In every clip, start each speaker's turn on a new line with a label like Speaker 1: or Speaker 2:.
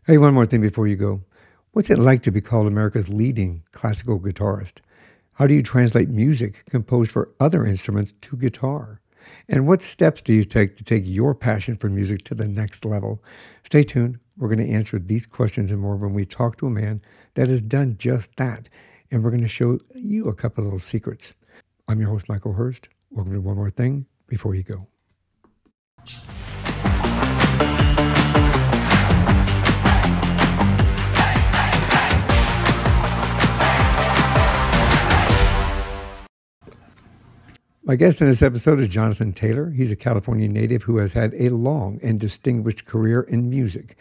Speaker 1: Hey, one more thing before you go. What's it like to be called America's leading classical guitarist? How do you translate music composed for other instruments to guitar? And what steps do you take to take your passion for music to the next level? Stay tuned. We're going to answer these questions and more when we talk to a man that has done just that. And we're going to show you a couple of little secrets. I'm your host, Michael Herst. Welcome to One More Thing Before You Go. My guest in this episode is Jonathan Taylor. He's a California native who has had a long and distinguished career in music.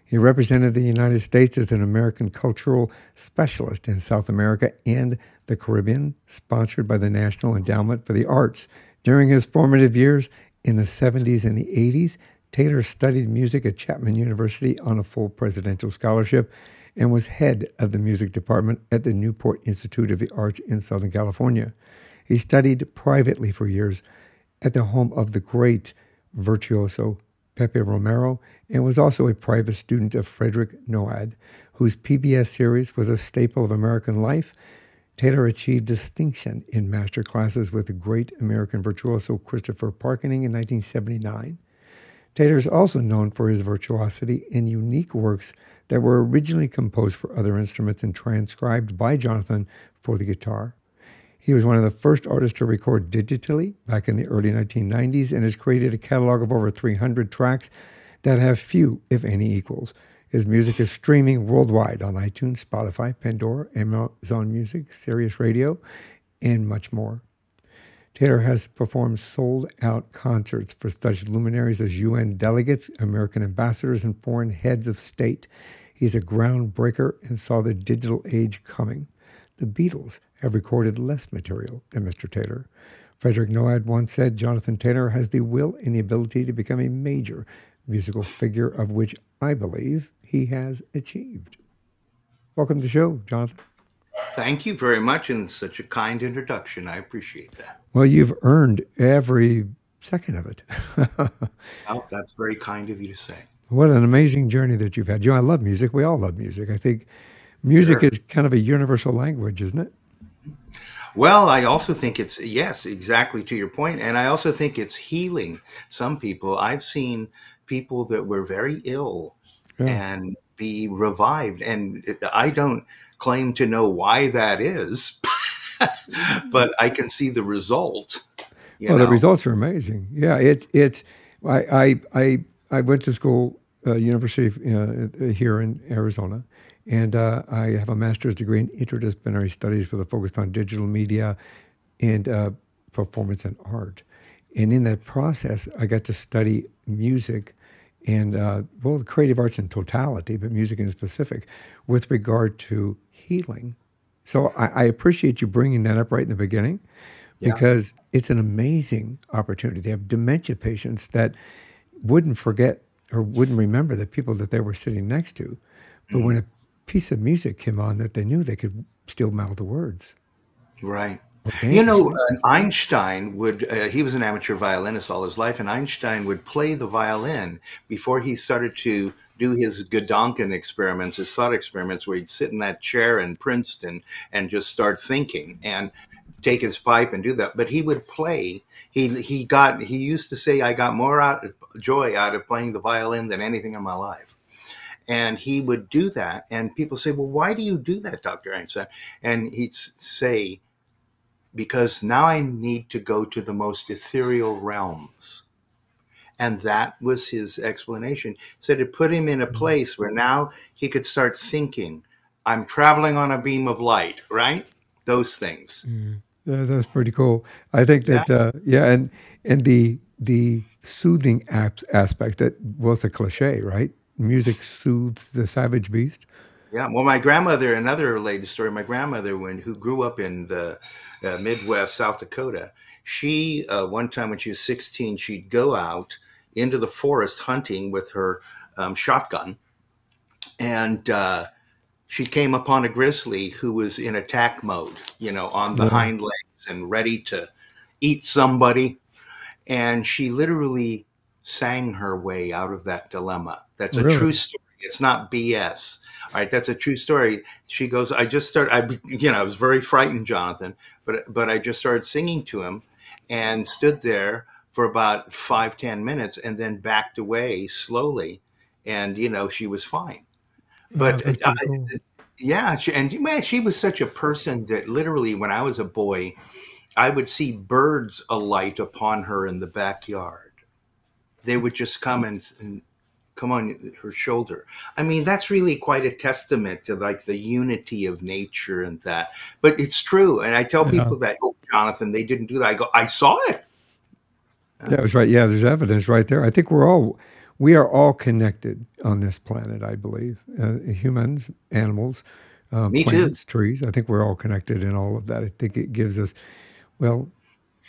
Speaker 1: He represented the United States as an American cultural specialist in South America and the Caribbean, sponsored by the National Endowment for the Arts. During his formative years in the 70s and the 80s, Taylor studied music at Chapman University on a full presidential scholarship and was head of the music department at the Newport Institute of the Arts in Southern California. He studied privately for years at the home of the great virtuoso Pepe Romero and was also a private student of Frederick Noad, whose PBS series was a staple of American life. Taylor achieved distinction in master classes with the great American virtuoso Christopher Parkening in 1979. Taylor is also known for his virtuosity in unique works that were originally composed for other instruments and transcribed by Jonathan for the guitar. He was one of the first artists to record digitally back in the early 1990s and has created a catalog of over 300 tracks that have few, if any, equals. His music is streaming worldwide on iTunes, Spotify, Pandora, Amazon Music, Sirius Radio, and much more. Taylor has performed sold-out concerts for such luminaries as UN delegates, American ambassadors, and foreign heads of state. He's a groundbreaker and saw the digital age coming. The Beatles have recorded less material than Mr. Taylor. Frederick Noad once said Jonathan Taylor has the will and the ability to become a major musical figure, of which I believe he has achieved. Welcome to the show, Jonathan.
Speaker 2: Thank you very much, and such a kind introduction. I appreciate that.
Speaker 1: Well, you've earned every second of it.
Speaker 2: Well, that's very kind of you to say.
Speaker 1: What an amazing journey that you've had. You know, I love music. We all love music. I think music
Speaker 2: Sure.
Speaker 1: is kind of a universal language, isn't it?
Speaker 2: Well, I also think it's, yes, exactly to your point, and I also think it's healing some people. I've seen people that were very ill
Speaker 1: Yeah.
Speaker 2: and be revived, and I don't claim to know why that is, but I can see the result, you
Speaker 1: Well, the
Speaker 2: know.
Speaker 1: results are amazing. Yeah, it's. I went to school, University of, here in Arizona, and I have a master's degree in interdisciplinary studies with a focus on digital media and performance and art. And in that process, I got to study music and well, the creative arts in totality, but music in specific, with regard to healing. So I appreciate you bringing that up right in the beginning
Speaker 2: Yeah.
Speaker 1: because it's an amazing opportunity. They have dementia patients that wouldn't forget or wouldn't remember the people that they were sitting next to. But when
Speaker 2: Mhm.
Speaker 1: a piece of music came on that they knew, they could still mouth the words.
Speaker 2: Right.
Speaker 1: Or
Speaker 2: You
Speaker 1: dance
Speaker 2: know,
Speaker 1: dance.
Speaker 2: Einstein would, he was an amateur violinist all his life, and Einstein would play the violin before he started to do his Gedanken experiments, his thought experiments, where he'd sit in that chair in Princeton and just start thinking and take his pipe and do that. But he would play. He used to say, I got more joy out of playing the violin than anything in my life. And he would do that. And people say, well, why do you do that, Dr. Einstein? And he'd say, because now I need to go to the most ethereal realms. And that was his explanation. He said it put him in a place where now he could start thinking, I'm traveling on a beam of light, right? Those things.
Speaker 1: Mm. That's pretty cool. I think
Speaker 2: Yeah.
Speaker 1: that yeah, and the soothing aspect that was a cliche, right? Music soothes the savage beast.
Speaker 2: Yeah. Well, my grandmother, another related story, my grandmother, who grew up in the Midwest, South Dakota, she, one time when she was 16, she'd go out into the forest hunting with her shotgun. And she came upon a grizzly who was in attack mode, on the
Speaker 1: Yeah,
Speaker 2: hind legs and ready to eat somebody. And she literally sang her way out of that dilemma. That's a true
Speaker 1: really.
Speaker 2: story. It's not BS. All right, that's a true story. She goes, I just started, I was very frightened, Jonathan, but I just started singing to him and stood there for about 5, 10 minutes and then backed away slowly. And, she was fine.
Speaker 1: Oh,
Speaker 2: But
Speaker 1: that's pretty cool.
Speaker 2: yeah, and man, she was such a person that literally when I was a boy, I would see birds alight upon her in the backyard. They would just come and come on her shoulder. I mean, that's really quite a testament to like the unity of nature and that. But it's true. And I tell
Speaker 1: Yeah.
Speaker 2: people that, oh, Jonathan, they didn't do that. I go, I saw it.
Speaker 1: That was right. Yeah, there's evidence right there. I think we are all connected on this planet, I believe. Humans, animals,
Speaker 2: Me too.
Speaker 1: plants, trees. I think we're all connected in all of that. I think it gives us, well,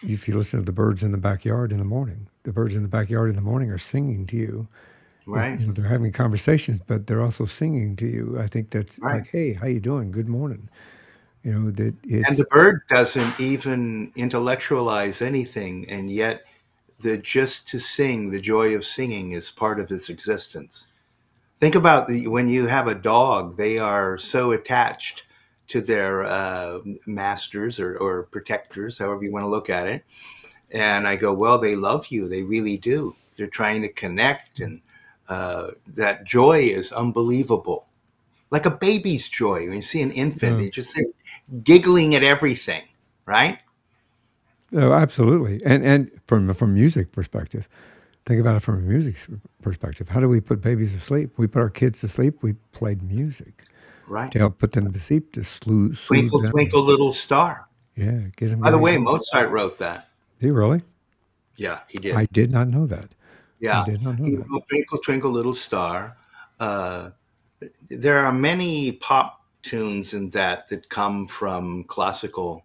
Speaker 1: if you listen to the birds in the backyard in the morning, the birds in the backyard in the morning are singing to you.
Speaker 2: Right.
Speaker 1: They're having conversations, but they're also singing to you. I think that's
Speaker 2: Right.
Speaker 1: like, hey, how you doing? Good morning. That
Speaker 2: And
Speaker 1: it's
Speaker 2: the bird doesn't even intellectualize anything. And yet the just to sing, the joy of singing is part of its existence. Think about when you have a dog, they are so attached to their masters or protectors, however you want to look at it. And I go, well, they love you. They really do. They're trying to connect. And that joy is unbelievable. Like a baby's joy. When you see an infant,
Speaker 1: uh,
Speaker 2: they just they're giggling at everything, right?
Speaker 1: oh, absolutely. And from music perspective, think about it from a music perspective. How do we put babies to sleep? We put our kids to sleep. We played music
Speaker 2: Right.
Speaker 1: to help put them to sleep, to soothe
Speaker 2: Twinkle,
Speaker 1: them.
Speaker 2: twinkle, little star.
Speaker 1: Yeah, get them
Speaker 2: By the
Speaker 1: ready to
Speaker 2: way,
Speaker 1: go.
Speaker 2: Mozart wrote that.
Speaker 1: Do you really?
Speaker 2: Yeah, he
Speaker 1: I
Speaker 2: did.
Speaker 1: did not know that. I
Speaker 2: Yeah.
Speaker 1: did not know
Speaker 2: He
Speaker 1: that.
Speaker 2: wrote Twinkle, Twinkle, Little Star. Uh, there are many pop tunes in that come from classical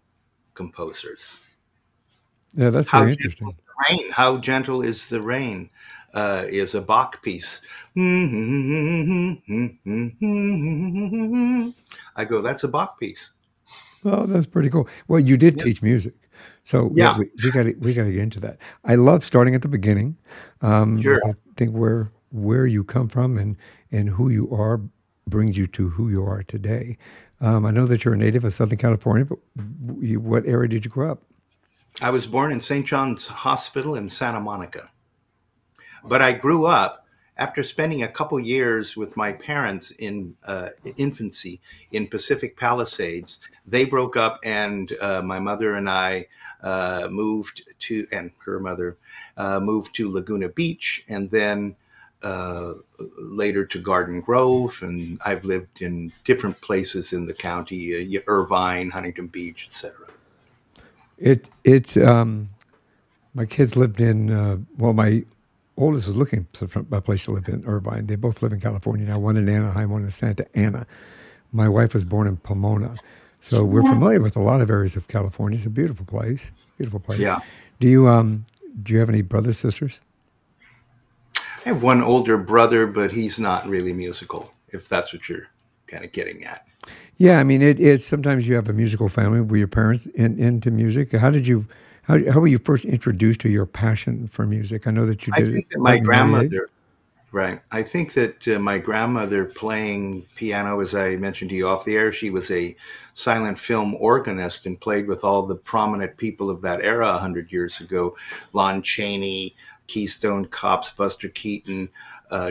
Speaker 2: composers.
Speaker 1: Yeah, that's
Speaker 2: How
Speaker 1: very
Speaker 2: gentle is
Speaker 1: interesting.
Speaker 2: the rain? How gentle is the rain? Is a Bach piece. I go, that's a Bach piece.
Speaker 1: Well, that's pretty cool. Well, you did
Speaker 2: Yeah.
Speaker 1: teach music, so yeah,
Speaker 2: Yeah,
Speaker 1: we got to get into that. I love starting at the beginning.
Speaker 2: sure.
Speaker 1: I think where you come from and who you are brings you to who you are today. I know that you're a native of Southern California, but what area did you grow up?
Speaker 2: I was born in St. John's Hospital in Santa Monica. But I grew up after spending a couple years with my parents in infancy in Pacific Palisades. They broke up, and my mother and I moved to, and her mother moved to Laguna Beach, and then uh, later to Garden Grove. And I've lived in different places in the county, Irvine, Huntington Beach, etc.
Speaker 1: It's my kids lived in well, my oldest was looking for a place to live in Irvine. They both live in California now. One in Anaheim, one in Santa Ana. My wife was born in Pomona, so we're familiar with a lot of areas of California. It's a beautiful place. Beautiful place.
Speaker 2: Yeah.
Speaker 1: Do you do you have any brothers, sisters?
Speaker 2: I have one older brother, but he's not really musical, if that's what you're kind of getting at.
Speaker 1: Yeah, I mean, it's sometimes you have a musical family. Were your parents into music? How were you first introduced to your passion for music? I know that you
Speaker 2: I
Speaker 1: did it
Speaker 2: think that my
Speaker 1: quite an early age.
Speaker 2: grandmother, right? I think that my grandmother playing piano, as I mentioned to you off the air, she was a silent film organist and played with all the prominent people of that era 100 years ago: Lon Chaney, Keystone Cops, Buster Keaton,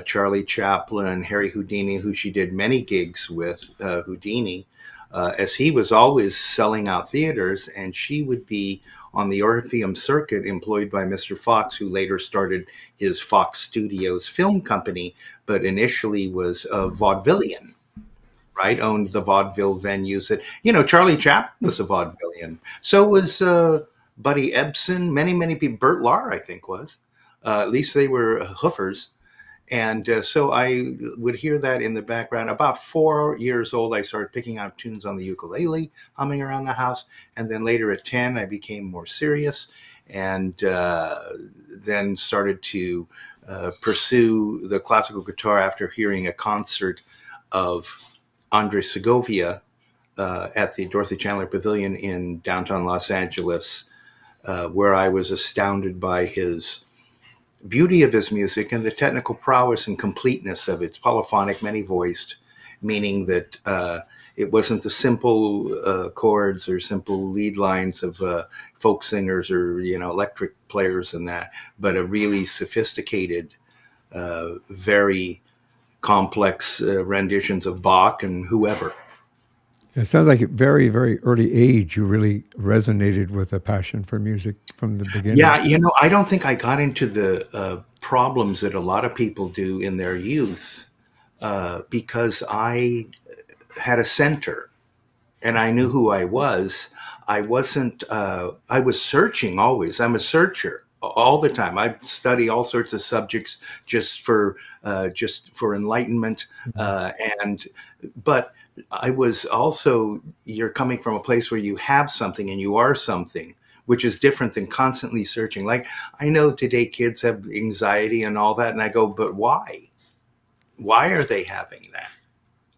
Speaker 2: Charlie Chaplin, Harry Houdini, who she did many gigs with. Houdini, as he was always selling out theaters, and she would be on the Orpheum circuit employed by Mr. Fox, who later started his Fox Studios film company, but initially was a vaudevillian, right? Owned the vaudeville venues that, Charlie Chaplin was a vaudevillian. So was Buddy Ebsen, many people. Burt Lahr, I think, was. At least they were hoofers. And so I would hear that in the background. About 4 years old, I started picking out tunes on the ukulele, humming around the house. And then later at 10, I became more serious and then started to pursue the classical guitar after hearing a concert of Andre Segovia at the Dorothy Chandler Pavilion in downtown Los Angeles, where I was astounded by his beauty of his music and the technical prowess and completeness of it. It's polyphonic, many-voiced, meaning that it wasn't the simple chords or simple lead lines of folk singers or, you know, electric players and that, but a really sophisticated, very complex renditions of Bach and whoever.
Speaker 1: It sounds like at very, very early age, you really resonated with a passion for music from the beginning.
Speaker 2: Yeah, you know, I don't think I got into the problems that a lot of people do in their youth because I had a center and I knew who I was. I wasn't, I was searching always. I'm a searcher all the time. I study all sorts of subjects just for enlightenment. But I was also, you're coming from a place where you have something and you are something, which is different than constantly searching. Like, I know today kids have anxiety and all that. And I go, but why? Why are they having that?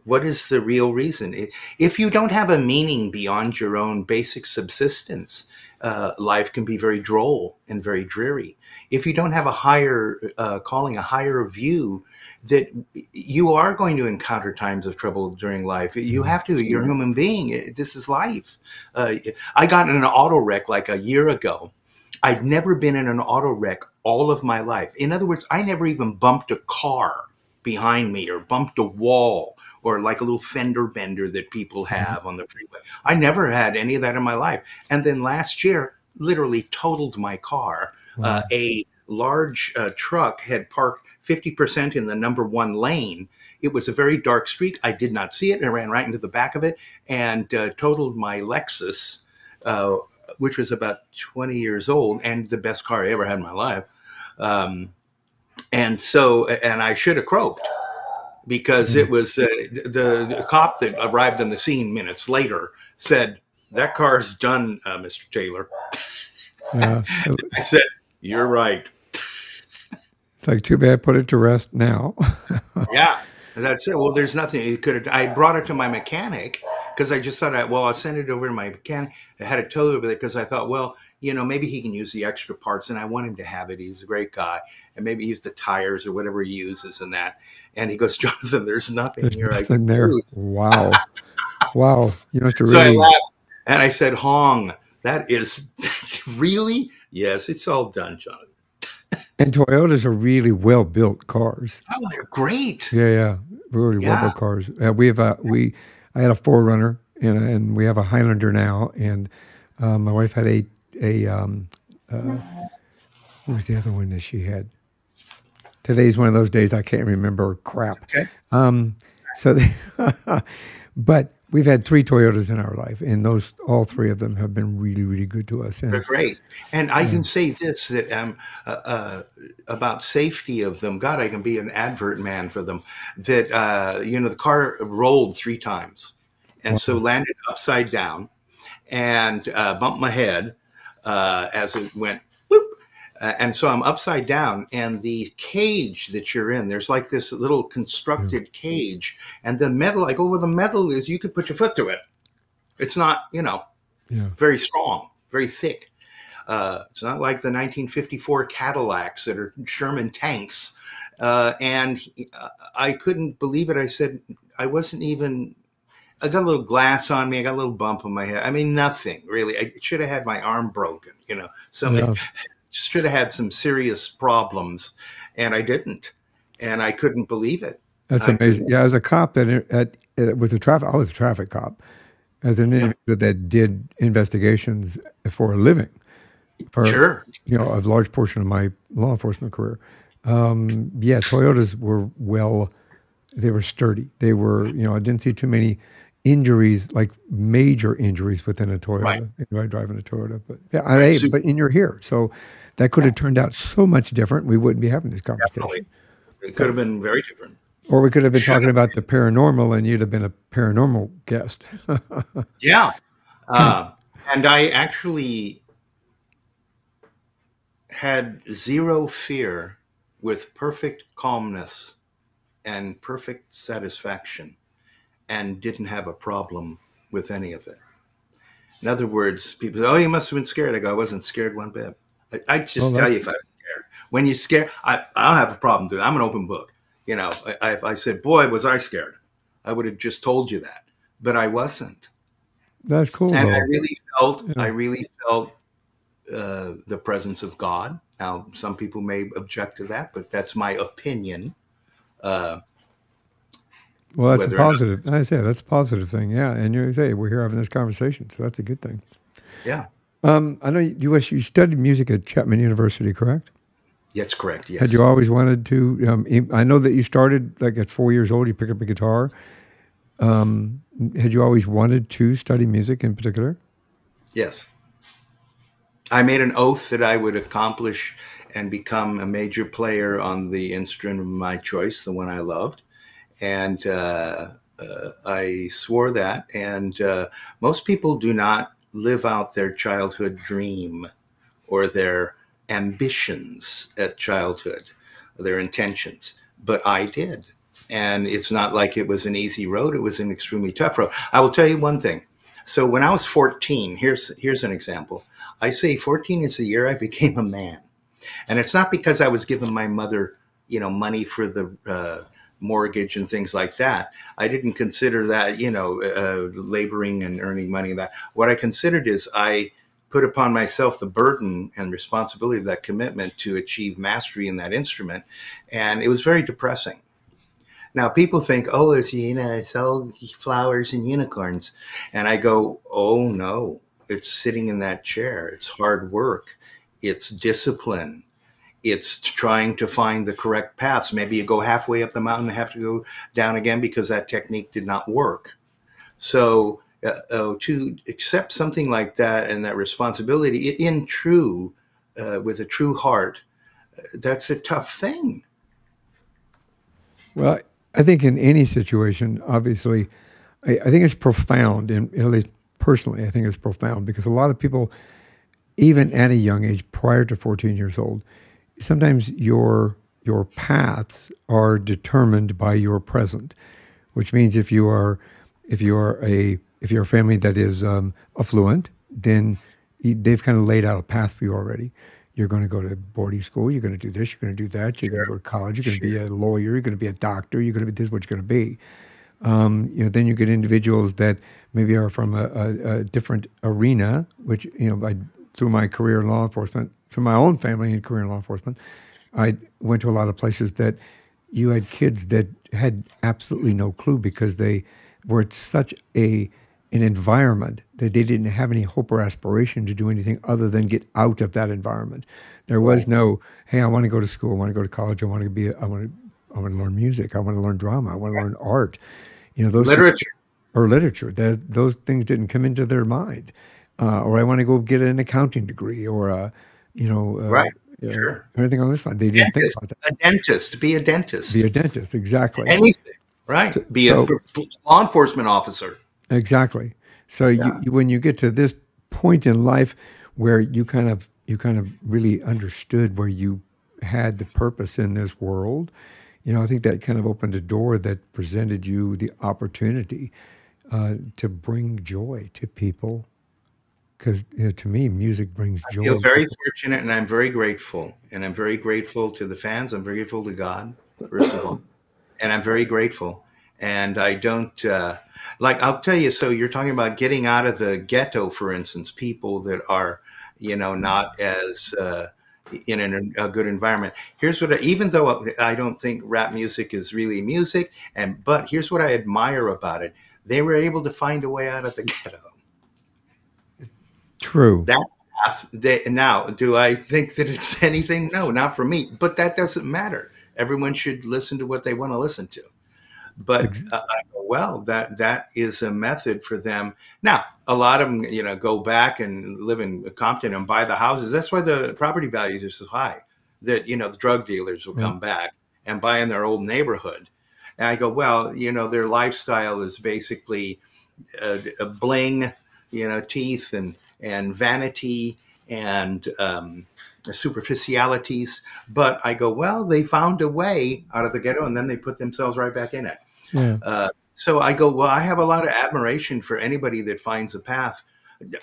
Speaker 2: What is the real reason? If you don't have a meaning beyond your own basic subsistence, life can be very droll and very dreary. If you don't have a higher calling, a higher view, that you are going to encounter times of trouble during life. You have to. You're a human being. This is life. I got in an auto wreck like a year ago. I'd never been in an auto wreck all of my life. In other words, I never even bumped a car behind me or bumped a wall or like a little fender bender that people have on the freeway. I never had any of that in my life. And then last year, literally totaled my car. Wow. A large truck had parked 50% in the number 1 lane. It was a very dark street. I did not see it. I ran right into the back of it and totaled my Lexus, which was about 20 years old and the best car I ever had in my life. And I should have croaked because it was the cop that arrived on the scene minutes later said, "That car's done, Mr. Taylor." I said, "You're right."
Speaker 1: It's like, too bad, put it to rest now.
Speaker 2: Yeah, that's it. Well, there's nothing you could have. I brought it to my mechanic because I just thought, I'll send it over to my mechanic. I had it towed over there because I thought, well, you know, maybe he can use the extra parts and I want him to have it. He's a great guy. And maybe use the tires or whatever he uses and that. And he goes, "Jonathan, there's nothing here."
Speaker 1: Nothing there. Wow. Wow. You must have
Speaker 2: So
Speaker 1: really...
Speaker 2: I laughed and I said, "Hong, that is really?" "Yes, it's all done, Jonathan."
Speaker 1: And Toyotas are really well-built cars.
Speaker 2: Oh, they're great.
Speaker 1: Yeah. Really well-built cars. I had a 4Runner and we have a Highlander now. And my wife had what was the other one that she had? Today's one of those days I can't remember crap.
Speaker 2: Okay.
Speaker 1: But we've had 3 Toyotas in our life, and all 3 of them have been really, really good to us. And
Speaker 2: they're great. And I can say this, that about safety of them. God, I can be an advert man for them. That the car rolled 3 times, and so landed upside down, and bumped my head as it went. And so I'm upside down, and the cage that you're in, there's like this little constructed cage, and the metal, I go, well, the metal is, you could put your foot through it. It's not, very strong, very thick. It's not like the 1954 Cadillacs that are Sherman tanks. And I couldn't believe it. I said, I got a little glass on me. I got a little bump on my head. I mean, nothing really. I should have had my arm broken, should have had some serious problems, and I didn't, and I couldn't believe it.
Speaker 1: That's amazing. Yeah, as a cop I was a traffic cop, as an individual that did investigations for a living, a large portion of my law enforcement career. Toyotas were they were sturdy. They were, I didn't see too many injuries, like major injuries within a Toyota, driving a Toyota. But but you're here, so that could have turned out so much different. We wouldn't be having this conversation.
Speaker 2: Definitely. It could have been very different.
Speaker 1: Or we could have been talking about the paranormal, and you'd have been a paranormal guest.
Speaker 2: Yeah, and I actually had zero fear, with perfect calmness and perfect satisfaction, and didn't have a problem with any of it. In other words, people say, "Oh, you must have been scared." I go, "I wasn't scared one bit." I just tell you if I was scared. When you're scared, I don't have a problem doing it. I'm an open book. If I said, boy, was I scared, I would have just told you that. But I wasn't.
Speaker 1: That's cool,
Speaker 2: And I
Speaker 1: though.
Speaker 2: really felt,
Speaker 1: Yeah.
Speaker 2: I really felt the presence of God. Now, some people may object to that, but that's my opinion.
Speaker 1: Well, that's a
Speaker 2: Whether or not,
Speaker 1: positive. I say that's a positive thing. Yeah, and you say we're here having this conversation, so that's a good thing.
Speaker 2: yeah,
Speaker 1: I know you studied music at Chapman University, correct?
Speaker 2: that's correct.
Speaker 1: Had
Speaker 2: Yes,
Speaker 1: you always wanted to? I know that you started like at 4 years old. You picked up a guitar. Had you always wanted to study music in particular?
Speaker 2: yes. I made an oath that I would accomplish and become a major player on the instrument of my choice, the one I loved. And I swore that. And most people do not live out their childhood dream or their ambitions at childhood, their intentions. But I did. And it's not like it was an easy road. It was an extremely tough road. I will tell you one thing. So when I was 14, here's an example. I say 14 is the year I became a man. And it's not because I was giving my mother, money for the mortgage and things like that. I didn't consider that, laboring and earning money. That what I considered is I put upon myself the burden and responsibility of that commitment to achieve mastery in that instrument. And it was very depressing. Now people think, oh, it's all flowers and unicorns. And I go, oh no, it's sitting in that chair. It's hard work. It's discipline. It's trying to find the correct paths. Maybe you go halfway up the mountain and have to go down again because that technique did not work. So to accept something like that and that responsibility with a true heart, that's a tough thing.
Speaker 1: Well, I think in any situation, obviously, I think it's profound, and at least personally, I think it's profound because a lot of people, even at a young age, prior to 14 years old, sometimes your paths are determined by your present, which means if you're a family that is affluent, then they've kind of laid out a path for you already. You're going to go to boarding school. You're going to do this. You're going to do that. You're going to go to college. You're going to be a lawyer. You're going to be a doctor. You're going to be this. Is what you're going to be. Then you get individuals that maybe are from a different arena, which through my career in law enforcement, through my own family and career in law enforcement, I went to a lot of places that you had kids that had absolutely no clue because they were at such an environment that they didn't have any hope or aspiration to do anything other than get out of that environment. There was no, hey, I want to go to school, I want to go to college, I want to learn music, I want to learn drama, I want to learn art. Those
Speaker 2: Literature.
Speaker 1: or literature. Those things didn't come into their mind. Or I want to go get an accounting degree, or
Speaker 2: Right. Sure.
Speaker 1: anything on this line. They didn't think
Speaker 2: Dentist.
Speaker 1: about that.
Speaker 2: A dentist. Be a dentist.
Speaker 1: Be a dentist, exactly.
Speaker 2: Anything. Right. Be a
Speaker 1: So
Speaker 2: law enforcement officer.
Speaker 1: exactly. So
Speaker 2: Yeah.
Speaker 1: when you get to this point in life where you kind of really understood where you had the purpose in this world, I think that kind of opened a door that presented you the opportunity to bring joy to people. Because to me, music brings
Speaker 2: I
Speaker 1: joy.
Speaker 2: feel very fortunate and I'm very grateful. And I'm very grateful to the fans. I'm very grateful to God, first of all. And I'm very grateful. And I don't, I'll tell you, so you're talking about getting out of the ghetto, for instance, people that are, not as in a good environment. Here's what, even though I don't think rap music is really music, but here's what I admire about it. They were able to find a way out of the ghetto.
Speaker 1: True.
Speaker 2: That path, now, do I think that it's anything? No, not for me. But that doesn't matter. Everyone should listen to what they want to listen to. But I go, well, that is a method for them. Now, a lot of them, go back and live in Compton and buy the houses. That's why the property values are so high. That the drug dealers will come back and buy in their old neighborhood. And I go, well, their lifestyle is basically a bling, teeth and vanity and superficialities. But I go, well, they found a way out of the ghetto and then they put themselves right back in it.
Speaker 1: Yeah.
Speaker 2: So I go, well, I have a lot of admiration for anybody that finds a path.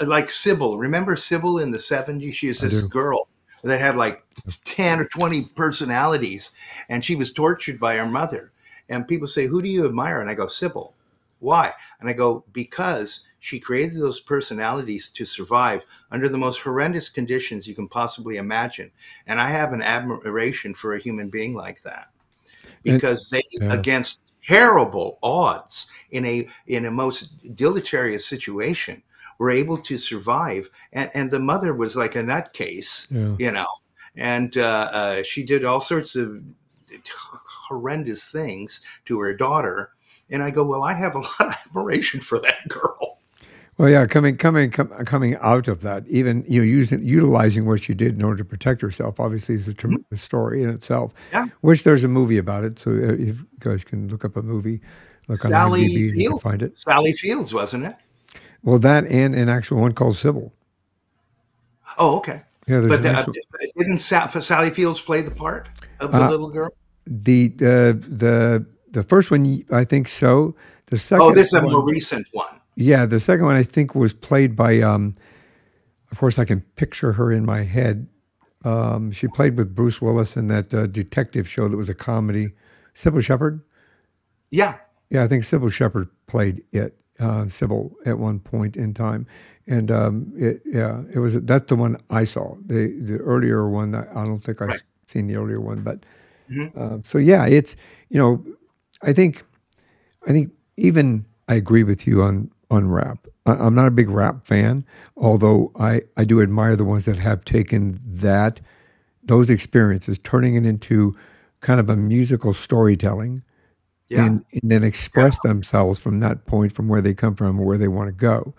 Speaker 2: Like Sybil. Remember Sybil in the 70s? She was this girl that had like 10 or 20 personalities, and she was tortured by her mother. And people say, who do you admire? And I go, Sybil. Why? And I go, because she created those personalities to survive under the most horrendous conditions you can possibly imagine. And I have an admiration for a human being like that, because they,
Speaker 1: Yeah.
Speaker 2: against terrible odds in a most deleterious situation, were able to survive. And the mother was like a nutcase,
Speaker 1: Yeah.
Speaker 2: you know, and she did all sorts of horrendous things to her daughter. And I go, well, I have a lot of admiration for that girl.
Speaker 1: Well, yeah, coming out of that, even utilizing what she did in order to protect herself, obviously is a tremendous story in itself.
Speaker 2: Yeah.
Speaker 1: Which there's a movie about it, so if you guys can look up a movie, look on
Speaker 2: Sally
Speaker 1: IMDb, and you can
Speaker 2: Fields.
Speaker 1: find it.
Speaker 2: Sally Fields, wasn't it?
Speaker 1: Well, that and an actual one called Sybil.
Speaker 2: Oh, okay.
Speaker 1: Yeah, there's
Speaker 2: But
Speaker 1: an actual,
Speaker 2: didn't Sally Fields play the part of the little girl?
Speaker 1: the first one, I think so. The second
Speaker 2: Oh, this is a
Speaker 1: one,
Speaker 2: more recent one.
Speaker 1: yeah, the second one I think was played by. Of course, I can picture her in my head. She played with Bruce Willis in that detective show that was a comedy. Sybil Shepherd.
Speaker 2: Yeah.
Speaker 1: Yeah, I think Sybil Shepherd played it. Sybil at one point in time, and it was that's the one I saw. The earlier one, I don't think I've
Speaker 2: Right.
Speaker 1: seen the earlier one, but
Speaker 2: Hmm.
Speaker 1: so yeah, it's I think even I agree with you on rap. I'm not a big rap fan, although I do admire the ones that have taken those experiences, turning it into kind of a musical storytelling,
Speaker 2: Yeah.
Speaker 1: and then express themselves from that point, from where they come from or where they want to go.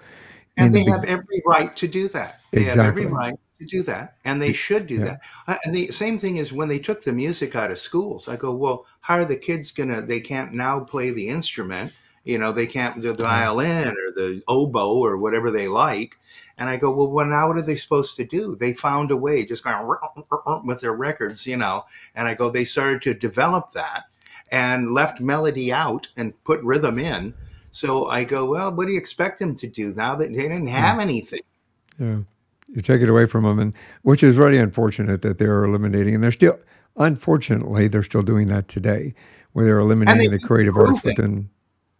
Speaker 2: And
Speaker 1: In the
Speaker 2: they have every right to do that. They have every
Speaker 1: exactly.
Speaker 2: right to do that, and they should do
Speaker 1: Yeah.
Speaker 2: that. And the same thing is when they took the music out of schools. I go, well, how are the kids gonna? They can't now play the instrument. They can't do the
Speaker 1: Yeah.
Speaker 2: violin or the oboe or whatever they like. And I go, well, now what are they supposed to do? They found a way, just going with their records, And I go, they started to develop that and left melody out and put rhythm in. So I go, well, what do you expect them to do now that they didn't have anything?
Speaker 1: Yeah. You take it away from them, and which is really unfortunate that they're eliminating, and unfortunately, they're still doing that today, where they're
Speaker 2: And
Speaker 1: eliminating
Speaker 2: they've
Speaker 1: the
Speaker 2: even
Speaker 1: creative arts
Speaker 2: proven,
Speaker 1: within.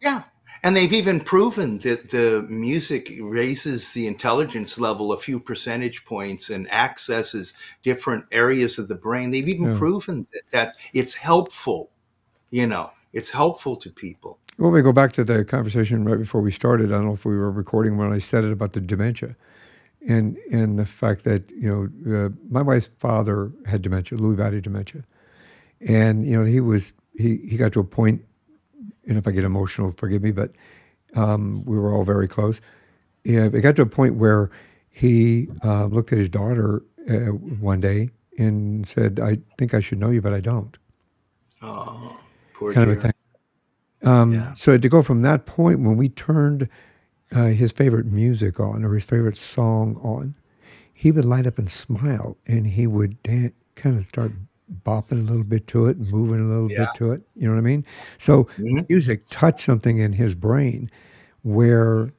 Speaker 2: yeah. And they've even proven that the music raises the intelligence level a few percentage points and accesses different areas of the brain. They've even
Speaker 1: Yeah.
Speaker 2: proven that it's helpful, it's helpful to people.
Speaker 1: Well, we go back to the conversation right before we started. I don't know if we were recording when I said it about the dementia, and the fact that my wife's father had dementia, Lewy body dementia, and he got to a point, and if I get emotional, forgive me, but we were all very close. Yeah, it got to a point where he looked at his daughter one day and said, "I think I should know you, but I don't."
Speaker 2: Oh, poor
Speaker 1: Kind of a
Speaker 2: dear.
Speaker 1: thing.
Speaker 2: Yeah.
Speaker 1: So to go from that point, when we turned his favorite music on or his favorite song on, he would light up and smile, and he would kind of start bopping a little bit to it and moving a little
Speaker 2: Yeah.
Speaker 1: bit to it. You know what I mean? So
Speaker 2: Mhm.
Speaker 1: music touched something in his brain, where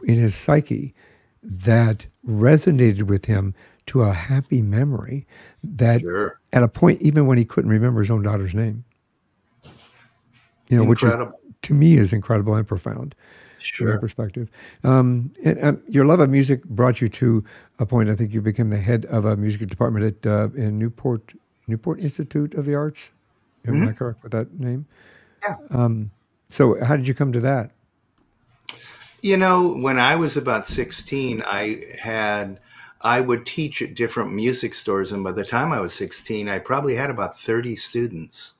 Speaker 1: in his psyche, that resonated with him to a happy memory, that
Speaker 2: Sure.
Speaker 1: at a point, even when he couldn't remember his own daughter's name, which is,
Speaker 2: Incredible.
Speaker 1: to me, is incredible and profound from that
Speaker 2: Sure.
Speaker 1: perspective. Your love of music brought you to a point. I think you became the head of a music department in Newport Institute of the Arts. Am I
Speaker 2: Mhm.
Speaker 1: correct with that name?
Speaker 2: Yeah.
Speaker 1: So how did you come to that?
Speaker 2: When I was about 16, I would teach at different music stores, and by the time I was 16, I probably had about 30 students.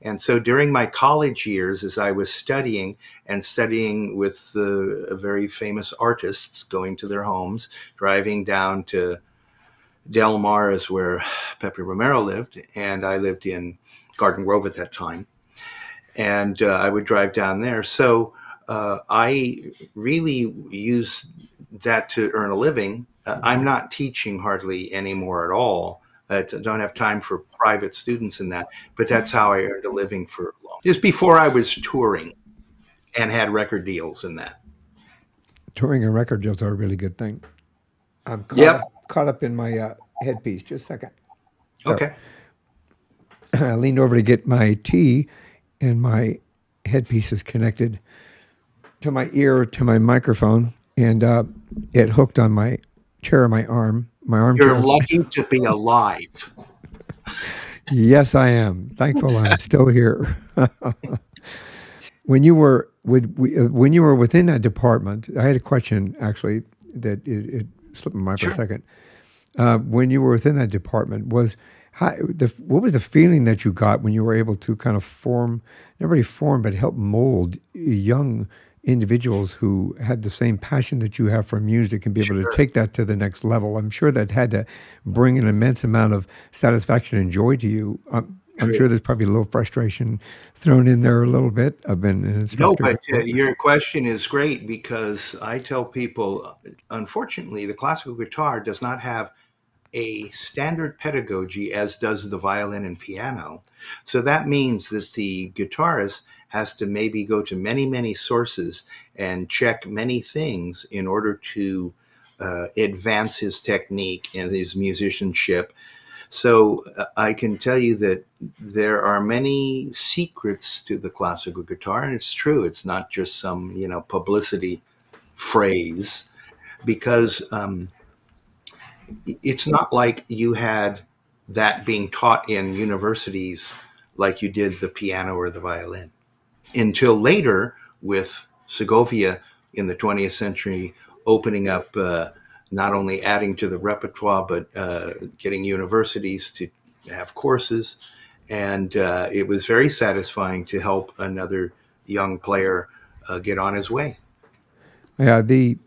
Speaker 2: And so during my college years, as I was studying with the very famous artists, going to their homes, driving down to Del Mar is where Pepe Romero lived, and I lived in Garden Grove at that time. And I would drive down there. So I really use that to earn a living. I'm not teaching hardly anymore at all. I don't have time for private students in that, but that's how I earned a living for long. Just before I was touring and had record deals in that.
Speaker 1: Touring and record deals are a really good thing. I'm
Speaker 2: Yep.
Speaker 1: caught up in my headpiece. Just a second. So
Speaker 2: Okay.
Speaker 1: I leaned over to get my tea, and my headpiece is connected to my ear to my microphone, and it hooked on my chair, my
Speaker 2: You're
Speaker 1: armchair.
Speaker 2: lucky to be alive.
Speaker 1: Yes, I am. Thankful I'm still here. When you were when you were within that department, I had a question actually that it slipped my mind for a
Speaker 2: Sure.
Speaker 1: second. When you were within that department, what was the feeling that you got when you were able to kind of form, not really form, but help mold young individuals who had the same passion that you have for music and be able to
Speaker 2: Sure.
Speaker 1: take that to the next level? I'm sure that had to bring an immense amount of satisfaction and joy to you. I'm
Speaker 2: True.
Speaker 1: sure there's probably a little frustration thrown in there a little bit. I've been an
Speaker 2: No,
Speaker 1: instructor
Speaker 2: but
Speaker 1: before.
Speaker 2: your question is great because I tell people, unfortunately, the classical guitar does not have a standard pedagogy as does the violin and piano. So that means that the guitarist has to maybe go to many, many sources and check many things in order to advance his technique and his musicianship. So I can tell you that there are many secrets to the classical guitar, and it's true. It's not just some publicity phrase because it's not like you had that being taught in universities like you did the piano or the violin until later with Segovia in the 20th century opening up, not only adding to the repertoire, but getting universities to have courses. And it was very satisfying to help another young player get on his way.
Speaker 1: Yeah, the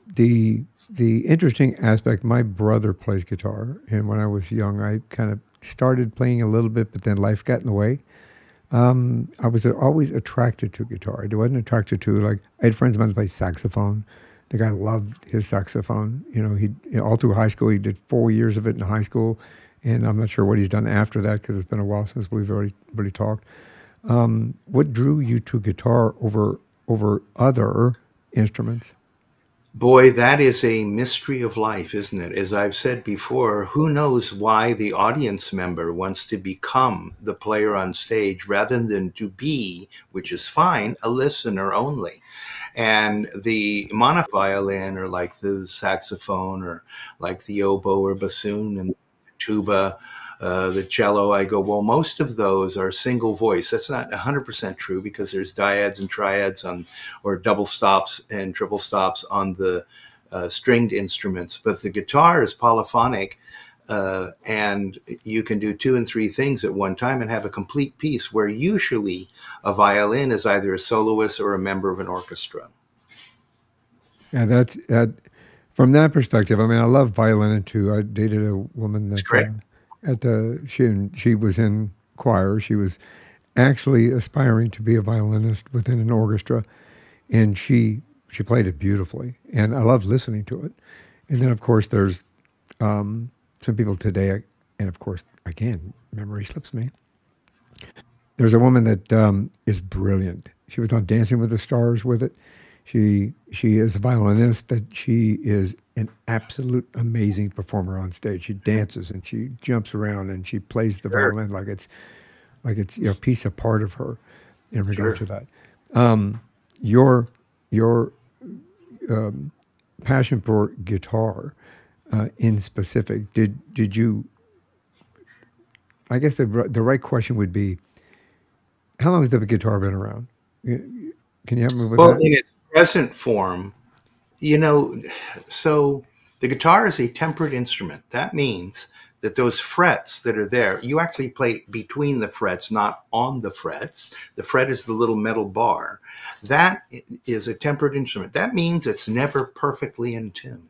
Speaker 1: interesting aspect. My brother plays guitar, and when I was young, I kind of started playing a little bit, but then life got in the way. I was always attracted to guitar. I wasn't attracted to, like, I had friends of mine that played saxophone. The guy loved his saxophone. All through high school, he did 4 years of it in high school, and I'm not sure what he's done after that because it's been a while since we've already really talked. What drew you to guitar over other instruments?
Speaker 2: Boy, that is a mystery of life, isn't it? As I've said before, who knows why the audience member wants to become the player on stage rather than to be, which is fine, a listener only. And the monoviolin or like the saxophone or like the oboe or bassoon and tuba, the cello, I go, well, most of those are single voice. That's not 100% true because there's dyads and triads on, or double stops and triple stops on the stringed instruments. But the guitar is polyphonic, and you can do two and three things at one time and have a complete piece where usually a violin is either a soloist or a member of an orchestra.
Speaker 1: Yeah, that's that. From that perspective, I mean, I love violin too. I dated a woman
Speaker 2: That's
Speaker 1: that
Speaker 2: correct.
Speaker 1: at the she was in choir. She was actually aspiring to be a violinist within an orchestra, and she played it beautifully. And I loved listening to it. And then, of course, there's some people today, and of course, again, memory slips me. There's a woman that is brilliant. She was on Dancing with the Stars with it. She is a violinist. That she is an absolute amazing performer on stage. She dances and she jumps around and she plays the
Speaker 2: Sure.
Speaker 1: violin like it's a piece of part of her in regard
Speaker 2: Sure.
Speaker 1: to that. Your your passion for guitar in specific. Did you? I guess the right question would be, how long has the guitar been around? Can you help me with
Speaker 2: Well,
Speaker 1: that?
Speaker 2: in its present form, you know, so the guitar is a tempered instrument. That means that those frets that are there, you actually play between the frets, not on the frets. The fret is the little metal bar. That is a tempered instrument. That means it's never perfectly in tune.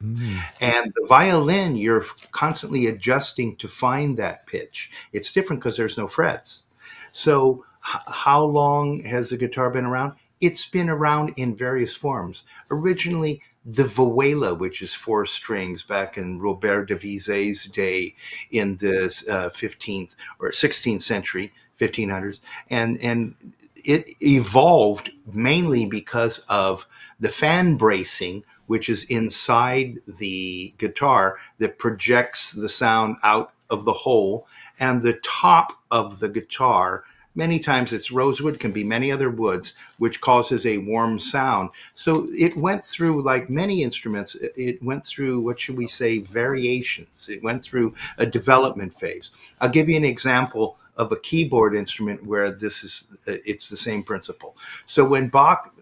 Speaker 1: Mm.
Speaker 2: And the violin, you're constantly adjusting to find that pitch. It's different because there's no frets. So, how long has the guitar been around? It's been around in various forms. Originally, the vihuela, which is four strings, back in Robert de Visé's day in the 15th or 16th century, 1500s, and it evolved mainly because of the fan bracing which is inside the guitar that projects the sound out of the hole. And the top of the guitar, many times it's rosewood, can be many other woods, which causes a warm sound. So it went through, like many instruments, it went through, what should we say, variations. It went through a development phase. I'll give you an example of a keyboard instrument where it's the same principle. So when Bach,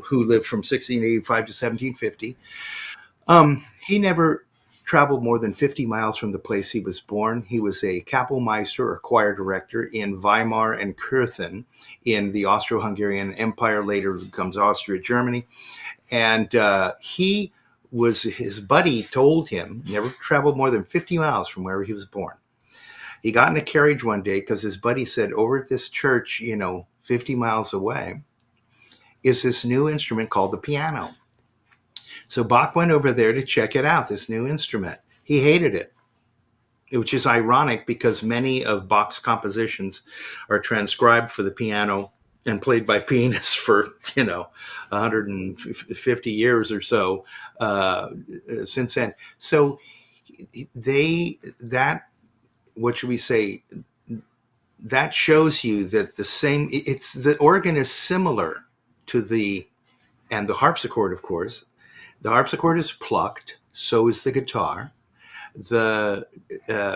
Speaker 2: who lived from 1685 to 1750, he never traveled more than 50 miles from the place he was born. He was a Kapellmeister, or choir director, in Weimar and Kürten in the Austro-Hungarian Empire, later becomes Austria-Germany. And his buddy told him, never traveled more than 50 miles from where he was born. He got in a carriage one day because his buddy said, over at this church, 50 miles away, is this new instrument called the piano. So Bach went over there to check it out, this new instrument. He hated it, which is ironic because many of Bach's compositions are transcribed for the piano and played by pianists for, 150 years or so since then. So what should we say? That shows you that the organ is similar to and the harpsichord, of course. The harpsichord is plucked, so is the guitar. The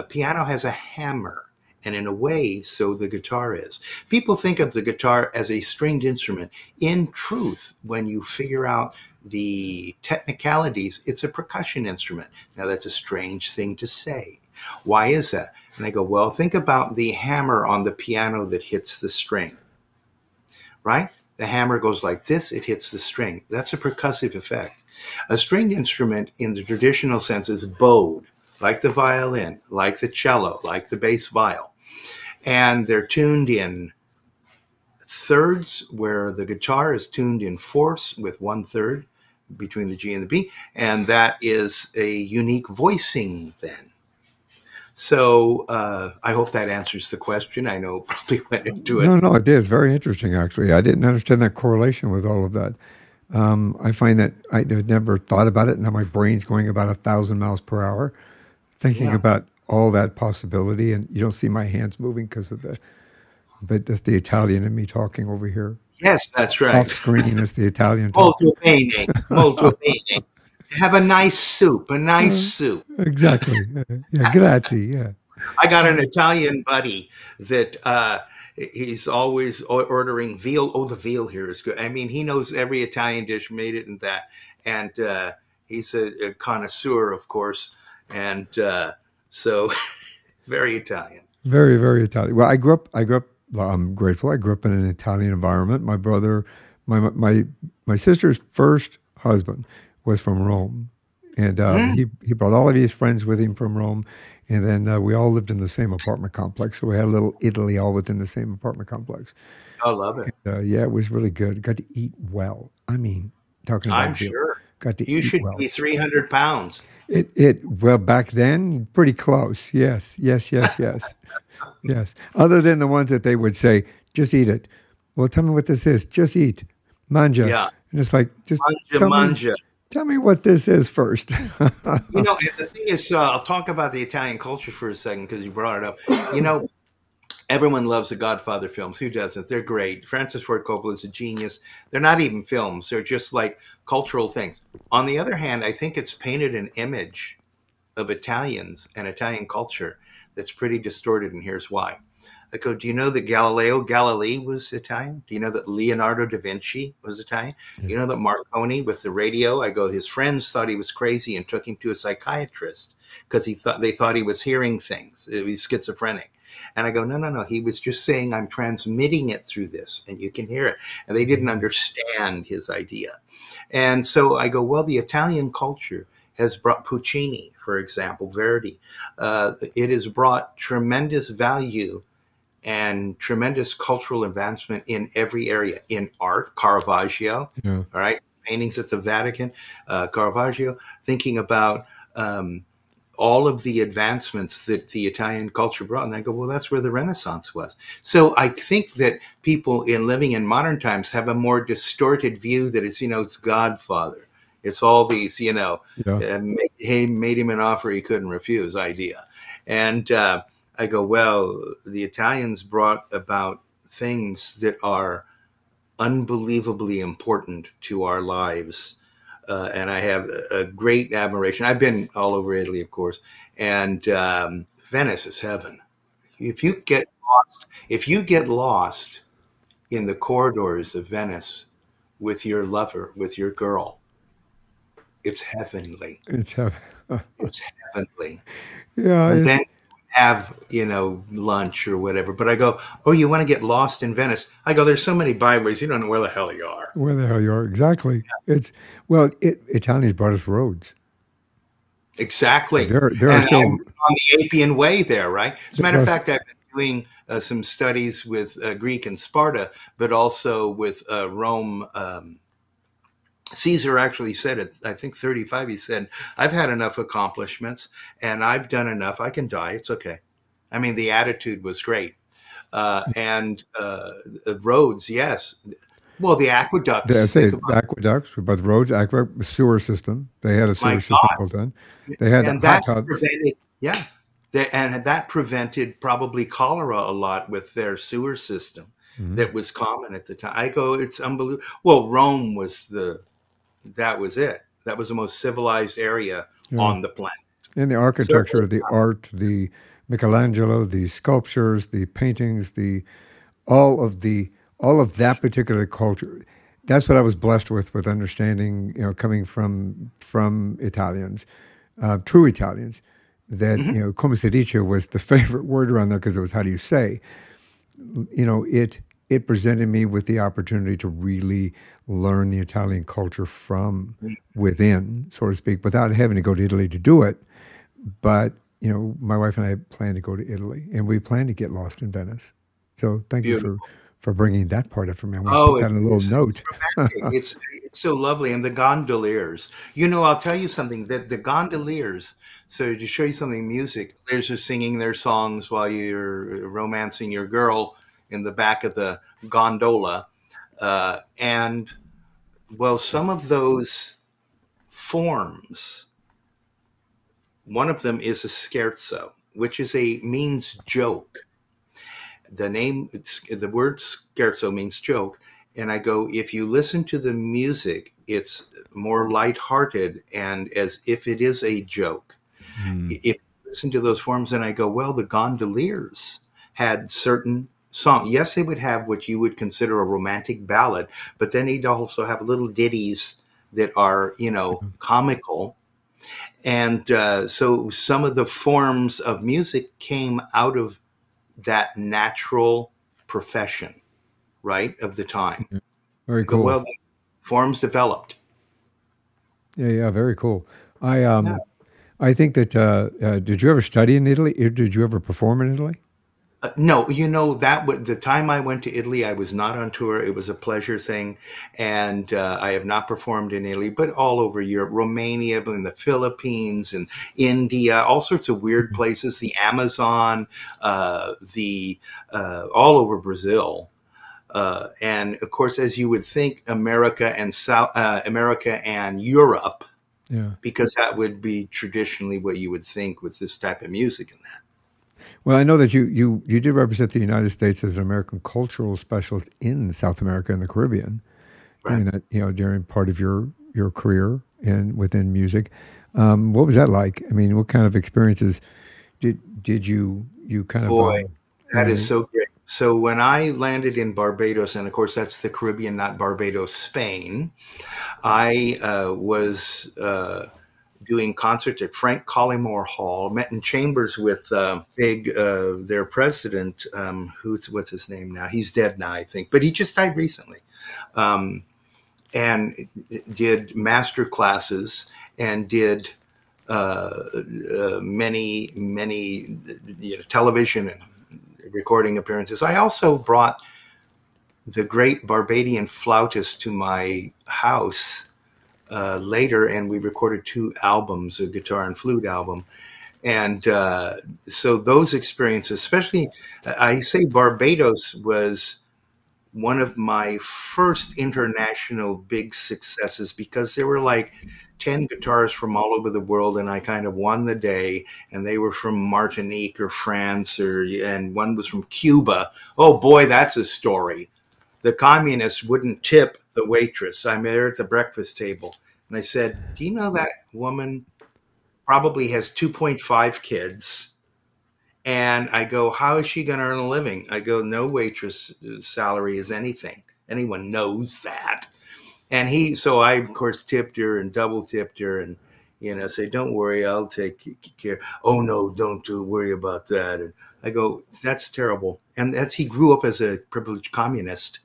Speaker 2: piano has a hammer, and in a way, so the guitar is. People think of the guitar as a stringed instrument. In truth, when you figure out the technicalities, it's a percussion instrument. Now, that's a strange thing to say. Why is that? And I go, well, think about the hammer on the piano that hits the string, right? The hammer goes like this, it hits the string. That's a percussive effect. A stringed instrument in the traditional sense is bowed, like the violin, like the cello, like the bass viol. And they're tuned in thirds, where the guitar is tuned in fourths with 1/3 between the G and the B. And that is a unique voicing then. So I hope that answers the question. I know probably went into it.
Speaker 1: No, it is very interesting, actually. I didn't understand that correlation with all of that. I find that I've never thought about it. Now my brain's going about 1,000 miles per hour, thinking about all that possibility. And you don't see my hands moving because of but that's the Italian in me talking over here.
Speaker 2: Yes, that's right.
Speaker 1: Off screen is the Italian
Speaker 2: talking. Molto bene. Have a nice soup, soup.
Speaker 1: Exactly. Yeah, grazie. Yeah.
Speaker 2: I got an Italian buddy that he's always ordering veal. Oh, the veal here is good. I mean, he knows every Italian dish, made it and that. And he's a connoisseur, of course. And so very Italian.
Speaker 1: Very, very Italian. Well, I grew up, I'm grateful. I grew up in an Italian environment. My brother, my sister's first husband was from Rome. And he brought all of his friends with him from Rome. And then we all lived in the same apartment complex. So we had a little Italy all within the same apartment complex.
Speaker 2: I love it.
Speaker 1: And, yeah, it was really good. Got to eat well. I mean, talking about
Speaker 2: I'm sure.
Speaker 1: Got to
Speaker 2: you
Speaker 1: eat
Speaker 2: should
Speaker 1: well.
Speaker 2: be 300 pounds.
Speaker 1: Well, back then, pretty close. Yes. Yes. Other than the ones that they would say, just eat it. Well, tell me what this is. Just eat. Manja.
Speaker 2: Yeah.
Speaker 1: And it's like, just
Speaker 2: manja.
Speaker 1: Tell me what this is first.
Speaker 2: And the thing is, I'll talk about the Italian culture for a second because you brought it up. Everyone loves the Godfather films. Who doesn't? They're great. Francis Ford Coppola is a genius. They're not even films. They're just like cultural things. On the other hand, I think it's painted an image of Italians and Italian culture that's pretty distorted, and here's why. I go, do you know that Galileo Galilei was Italian? Do you know that Leonardo da Vinci was Italian? Do you know that Marconi with the radio? I go, his friends thought he was crazy and took him to a psychiatrist because they thought he was hearing things. He was schizophrenic. And I go, no. He was just saying, I'm transmitting it through this, and you can hear it. And they didn't understand his idea. And so I go, well, the Italian culture has brought Puccini, for example, Verdi. It has brought tremendous value and tremendous cultural advancement in every area. In art, Caravaggio, all right, paintings at the Vatican, Caravaggio, thinking about all of the advancements that the Italian culture brought. And I go, well, that's where the Renaissance was. So I think that people living in modern times have a more distorted view that it's, it's Godfather. It's all these,
Speaker 1: Yeah.
Speaker 2: he made him an offer he couldn't refuse idea. And I go, well, the Italians brought about things that are unbelievably important to our lives. And I have a great admiration. I've been all over Italy, of course, and Venice is heaven. If you get lost in the corridors of Venice with your lover, with your girl, it's heavenly.
Speaker 1: It's heaven.
Speaker 2: It's heavenly.
Speaker 1: Yeah.
Speaker 2: And then have, lunch or whatever. But I go, oh, you want to get lost in Venice? I go, there's so many byways, you don't know where the hell you are.
Speaker 1: Where the hell you are. Exactly. Italians brought us roads.
Speaker 2: Exactly.
Speaker 1: There are
Speaker 2: And
Speaker 1: still,
Speaker 2: I'm on the Appian Way there, right? As a matter of
Speaker 1: yes,
Speaker 2: fact, I've been doing some studies with Greek and Sparta, but also with Rome. Caesar actually said it, I think 35, he said, I've had enough accomplishments and I've done enough. I can die. It's okay. I mean, the attitude was great. And roads, yes. Well, the
Speaker 1: I
Speaker 2: aqueducts,
Speaker 1: say
Speaker 2: think about
Speaker 1: aqueducts, but roads, aqueduct, sewer system. They had a
Speaker 2: my
Speaker 1: sewer system
Speaker 2: God.
Speaker 1: built in. They had
Speaker 2: And
Speaker 1: hot
Speaker 2: that
Speaker 1: tubs.
Speaker 2: prevented, yeah. And that prevented probably cholera a lot with their sewer system
Speaker 1: Mhm.
Speaker 2: that was common at the time. I go, it's unbelievable. Well, Rome was that was it. That was the most civilized area
Speaker 1: Yeah.
Speaker 2: on the planet.
Speaker 1: And the
Speaker 2: Certainly.
Speaker 1: architecture, the art, the Michelangelo, the sculptures, the paintings, all of the all of that particular culture. That's what I was blessed with understanding, coming from Italians, true Italians. That
Speaker 2: Mhm.
Speaker 1: come si dice was the favorite word around there because it was how do you say? It presented me with the opportunity to really learn the Italian culture from within, so to speak, without having to go to Italy to do it. But my wife and I plan to go to Italy, and we plan to get lost in Venice. So thank you
Speaker 2: Beautiful.
Speaker 1: for bringing that part up for me. I want to
Speaker 2: Oh,
Speaker 1: put that in a little
Speaker 2: it's
Speaker 1: note.
Speaker 2: romantic. It's so lovely. And the gondoliers. I'll tell you something that the gondoliers. So to show you something, music. They're just singing their songs while you're romancing your girl in the back of the gondola. And well, some of those forms. One of them is a scherzo, which means joke. The word scherzo means joke. And I go, if you listen to the music, it's more lighthearted and as if it is a joke.
Speaker 1: Mm.
Speaker 2: If you listen to those forms, and I go, well, the gondoliers had certain songs. Yes, they would have what you would consider a romantic ballad, but then they'd also have little ditties that are, comical. And so some of the forms of music came out of that natural profession, right, of the time.
Speaker 1: Yeah. Very
Speaker 2: I go,
Speaker 1: cool.
Speaker 2: well, the forms developed.
Speaker 1: Yeah, yeah, very cool. I
Speaker 2: Yeah.
Speaker 1: um I think that did you ever study in Italy? Or did you ever perform in Italy?
Speaker 2: No, that was the time I went to Italy. I was not on tour. It was a pleasure thing, and I have not performed in Italy, but all over Europe, Romania, in the Philippines, and India, all sorts of weird
Speaker 1: Mhm.
Speaker 2: places. The Amazon, the all over Brazil. And of course, as you would think, America and Europe,
Speaker 1: Yeah.
Speaker 2: because that would be traditionally what you would think with this type of music and that.
Speaker 1: Well, I know that you did represent the United States as an American cultural specialist in South America and the Caribbean
Speaker 2: Right.
Speaker 1: during that during part of your career in within music. What was that like? I mean, what kind of experiences did you kind of
Speaker 2: Boy, that is
Speaker 1: uh,
Speaker 2: so great. So when I landed in Barbados, and of course that's the Caribbean, not Barbados, Spain, I was doing concerts at Frank Collymore Hall, met in chambers with their president, what's his name now? He's dead now, I think, but he just died recently. Um, and did master classes and did many television and recording appearances. I also brought the great Barbadian flautist to my house later, and we recorded 2 albums, a guitar and flute album. And so those experiences, especially, I say Barbados was one of my first international big successes, because there were like 10 guitarists from all over the world, and I kind of won the day, and they were from Martinique or France, and one was from Cuba. Oh boy, that's a story. The communists wouldn't tip the waitress. I'm there at the breakfast table, and I said, "Do you know that woman probably has 2.5 kids?" And I go, "How is she going to earn a living?" I go, "No waitress salary is anything. Anyone knows that." And so I, of course, tipped her and double tipped her, and, say, "Don't worry, I'll take care." "Oh, no, don't worry about that." And I go, "That's terrible." And he grew up as a privileged communist.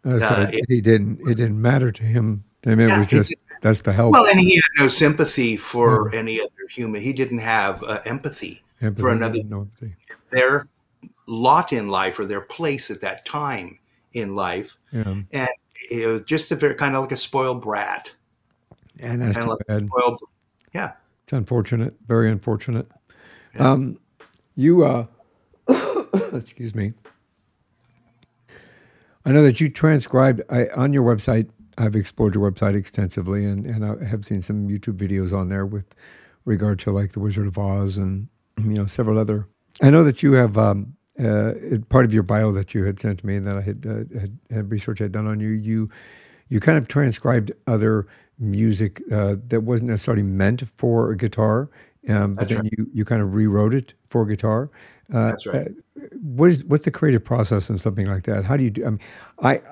Speaker 1: So
Speaker 2: It,
Speaker 1: it didn't matter to him. I mean, it
Speaker 2: yeah,
Speaker 1: was just, that's to help.
Speaker 2: well, and he had no sympathy for
Speaker 1: Yeah.
Speaker 2: any other human. He didn't have empathy for
Speaker 1: Empathy,
Speaker 2: another.
Speaker 1: yeah, no empathy.
Speaker 2: Their lot in life, or their place at that time in life.
Speaker 1: Yeah.
Speaker 2: And it was just a very kind of like a spoiled brat.
Speaker 1: And that's
Speaker 2: Kind
Speaker 1: too
Speaker 2: of like a
Speaker 1: bad.
Speaker 2: spoiled, yeah.
Speaker 1: It's unfortunate, very unfortunate.
Speaker 2: Yeah.
Speaker 1: You, excuse me. I know that you transcribed on your website. I've explored your website extensively, and I have seen some YouTube videos on there with regard to like the Wizard of Oz and several other. I know that you have part of your bio that you had sent to me, and that I had research I had done on you. You kind of transcribed other music that wasn't necessarily meant for a guitar, but
Speaker 2: That's
Speaker 1: then
Speaker 2: right.
Speaker 1: you kind of rewrote it for guitar.
Speaker 2: That's right.
Speaker 1: What's the creative process in something like that? How do you do? I mean,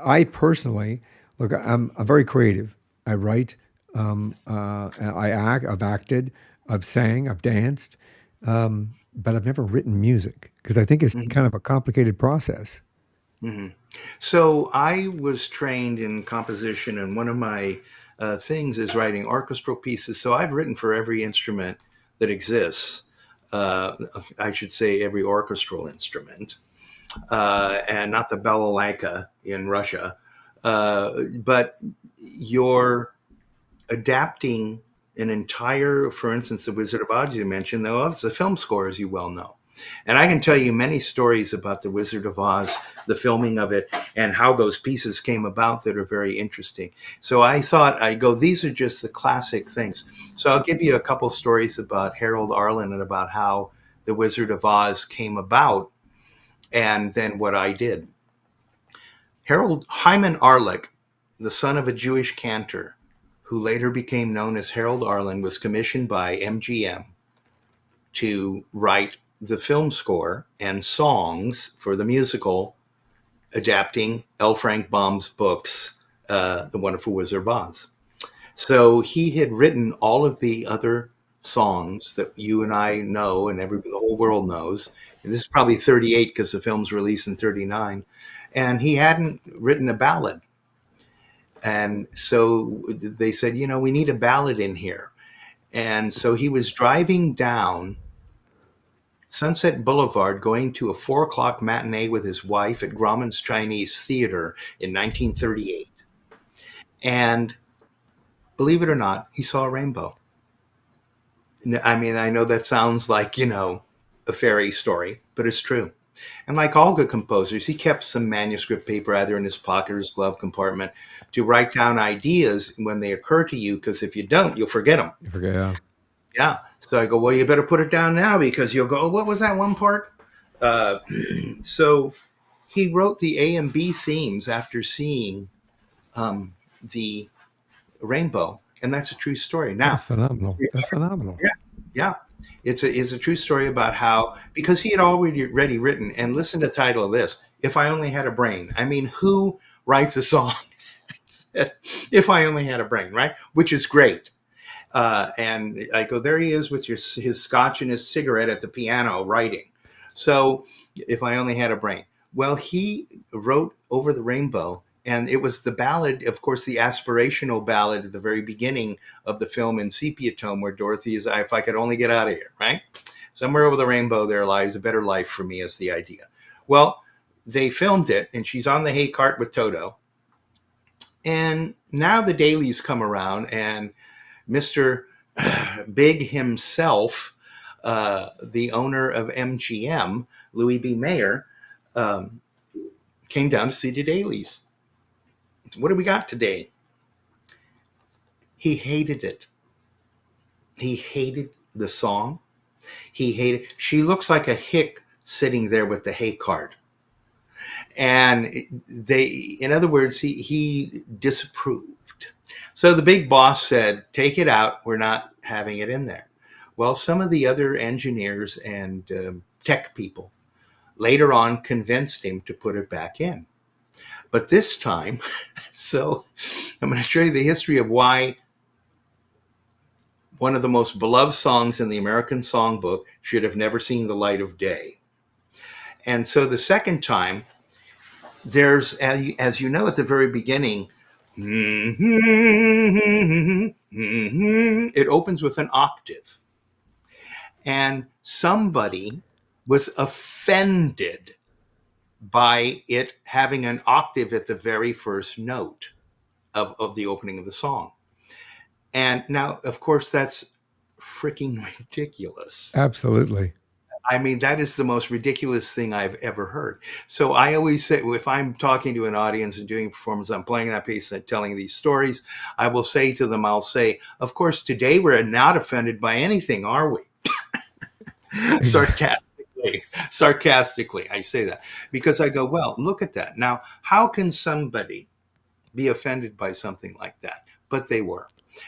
Speaker 1: I personally look. I'm very creative. I write. I act. I've acted. I've sang. I've danced. But I've never written music because I think it's
Speaker 2: Mhm.
Speaker 1: kind of a complicated process.
Speaker 2: Mhm. So I was trained in composition, and one of my things is writing orchestral pieces. So I've written for every instrument that exists. Uh, I should say every orchestral instrument, and not the balalaika in Russia. But you're adapting an entire, for instance, the Wizard of Oz you mentioned, though, it's a film score, as you well know. And I can tell you many stories about the Wizard of Oz, the filming of it, and how those pieces came about that are very interesting. So I thought, these are just the classic things. So I'll give you a couple stories about Harold Arlen and about how the Wizard of Oz came about, and then what I did. Harold Hyman Arlick, the son of a Jewish cantor, who later became known as Harold Arlen, was commissioned by MGM to write the film score and songs for the musical adapting L. Frank Baum's books, The Wonderful Wizard of Oz. So he had written all of the other songs that you and I know, and the whole world knows. And this is probably 38 because the film's released in 39. And he hadn't written a ballad. And so they said, we need a ballad in here. And so he was driving down Sunset Boulevard going to a 4 o'clock matinee with his wife at Grauman's Chinese Theater in 1938. And believe it or not, he saw a rainbow. I mean, I know that sounds like, a fairy story, but it's true. And like all good composers, he kept some manuscript paper either in his pocket or his glove compartment to write down ideas when they occur to you, because if you don't, you'll forget them.
Speaker 1: You forget, yeah.
Speaker 2: Yeah. So I go, well, you better put it down now, because you'll go, oh, what was that one part? So he wrote the A and B themes after seeing the rainbow. And that's a true story. Now,
Speaker 1: That's phenomenal. That's phenomenal.
Speaker 2: yeah, yeah. It's a true story about how, because he had already written, and listen to the title of this, If I Only Had a Brain. I mean, who writes a song If I Only Had a Brain, right? Which is great. And I go, there he is with his scotch and his cigarette at the piano writing. So If I Only Had a Brain. Well, he wrote Over the Rainbow, and it was the ballad, of course, the aspirational ballad at the very beginning of the film in sepia tone, where Dorothy is, if I could only get out of here, right? Somewhere over the rainbow there lies a better life for me, is the idea. Well, they filmed it, and she's on the hay cart with Toto. And now the dailies come around, and Mr. Big himself, the owner of MGM, Louis B. Mayer, came down to see the dailies. What do we got today? He hated it. He hated the song. He hated, she looks like a hick sitting there with the hay cart. And they, in other words, he disapproved. So the big boss said, take it out. We're not having it in there. Well, some of the other engineers and tech people later on convinced him to put it back in. But this time, so I'm going to show you the history of why one of the most beloved songs in the American songbook should have never seen the light of day. And so the second time, there's, as you know, at the very beginning, it opens with an octave. And somebody was offended by it having an octave at the very first note of the opening of the song. And now, of course, that's freaking ridiculous.
Speaker 1: Absolutely.
Speaker 2: I mean, that is the most ridiculous thing I've ever heard. So I always say, if I'm talking to an audience and doing a performance, I'm playing that piece and telling these stories, I will say to them, I'll say, of course, today we're not offended by anything, are we? Sarcastically, I say that because I go, well, look at that. Now, how can somebody be offended by something like that? But they were.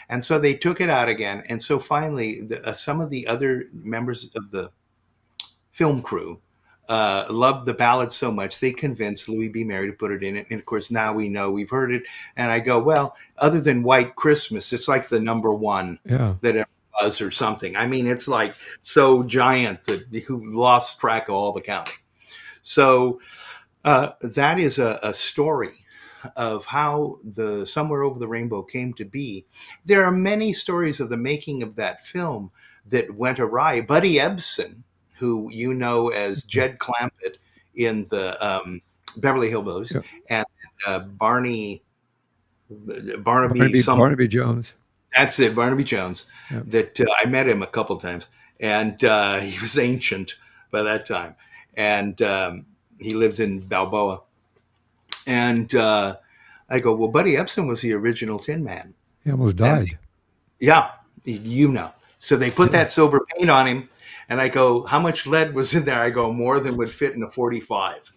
Speaker 2: And so they took it out again. And so finally, some of the other members of the film crew loved the ballad so much, they convinced Louis B. Mayer to put it in it. And of course, now we know, we've heard it. And I go, well, other than White Christmas, it's like the number one that ever was or something. I mean, it's like so giant that who lost track of all the counting. So that is a story of how the Somewhere Over the Rainbow came to be. There are many stories of the making of that film that went awry. Buddy Ebsen, who you know as Jed Clampett in the Beverly Hillbillies, and Barnaby
Speaker 1: Jones.
Speaker 2: That's it, Barnaby Jones. That I met him a couple of times, and he was ancient by that time, and he lived in Balboa. And I go, well, Buddy Ebsen was the original Tin Man.
Speaker 1: He almost died.
Speaker 2: Yeah, you know. So they put that silver paint on him. And I go, how much lead was in there? I go, more than would fit in a 45.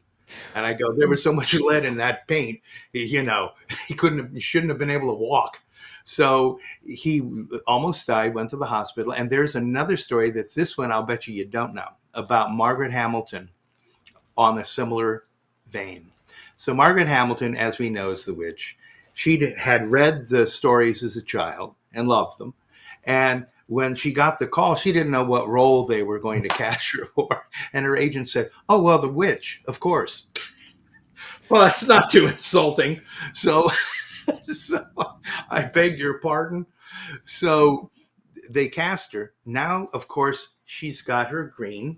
Speaker 2: And I go, there was so much lead in that paint, you know, he shouldn't have been able to walk. So he almost died, went to the hospital. And there's another story that's this one, I'll bet you don't know, about Margaret Hamilton on a similar vein. So Margaret Hamilton, as we know, is the witch. She had read the stories as a child and loved them. And when she got the call, she didn't know what role they were going to cast her for. And her agent said, oh, well, the witch, of course. Well, that's not too insulting. So, I beg your pardon. So they cast her. Now, of course, she's got her green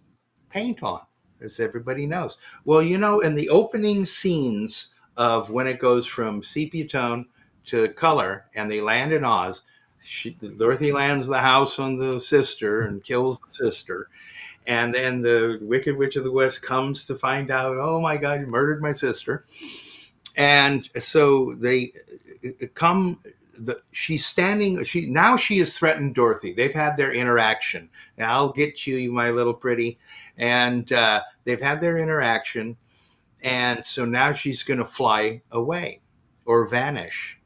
Speaker 2: paint on, as everybody knows. Well, you know, in the opening scenes of when it goes from sepia tone to color and they land in Oz, Dorothy lands the house on the sister and kills the sister. And then the Wicked Witch of the West comes to find out, oh my God, you murdered my sister. And so they come, she's standing, now she has threatened Dorothy. They've had their interaction. Now, I'll get you, my little pretty. And they've had their interaction. And so now she's going to fly away or vanish.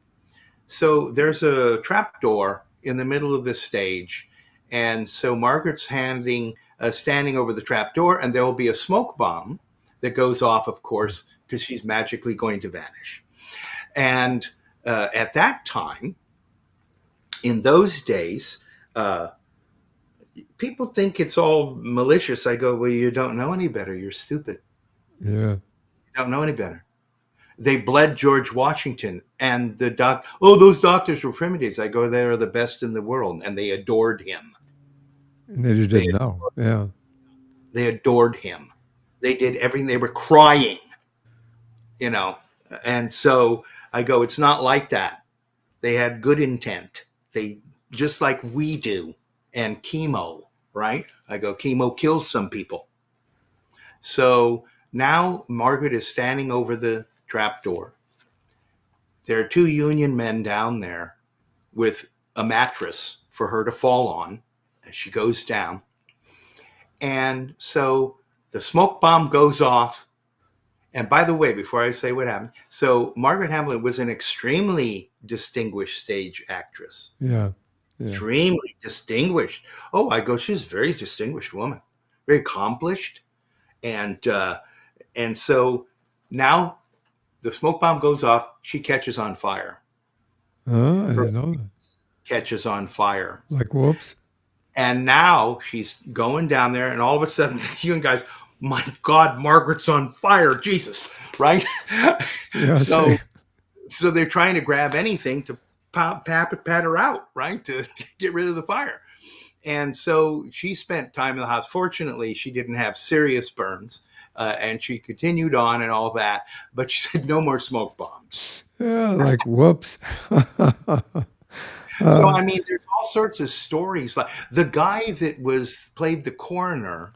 Speaker 2: So there's a trapdoor in the middle of this stage. And so Margaret's standing over the trapdoor, and there will be a smoke bomb that goes off, of course, because she's magically going to vanish. And at that time, in those days, people think it's all malicious. I go, well, you don't know any better. You're stupid.
Speaker 1: Yeah.
Speaker 2: You don't know any better. They bled George Washington, and those doctors were primitives. I go, they are the best in the world, and they adored him.
Speaker 1: And they just didn't know. Yeah.
Speaker 2: They adored him. They did everything. They were crying, you know. And so I go, it's not like that. They had good intent. They just like we do. And chemo, right? I go, chemo kills some people. So Now Margaret is standing over the trap door. There are two union men down there with a mattress for her to fall on as she goes down. And so the smoke bomb goes off. And by the way, before I say what happened, so Margaret Hamblin was an extremely distinguished stage actress.
Speaker 1: Yeah. Yeah.
Speaker 2: Extremely distinguished. Oh, I go, she's a very distinguished woman, very accomplished. And so now the smoke bomb goes off. She catches on fire.
Speaker 1: Oh, I didn't know that.
Speaker 2: Catches on fire.
Speaker 1: Like, whoops.
Speaker 2: And now she's going down there, and all of a sudden, you guys, my God, Margaret's on fire. Jesus, right?
Speaker 1: Yeah,
Speaker 2: so they're trying to grab anything to pat her out, right? To get rid of the fire. And so she spent time in the house. Fortunately, she didn't have serious burns, and she continued on and all that. But she said, no more smoke bombs.
Speaker 1: Yeah, like, whoops.
Speaker 2: So, I mean, there's all sorts of stories. Like the guy that played the coroner,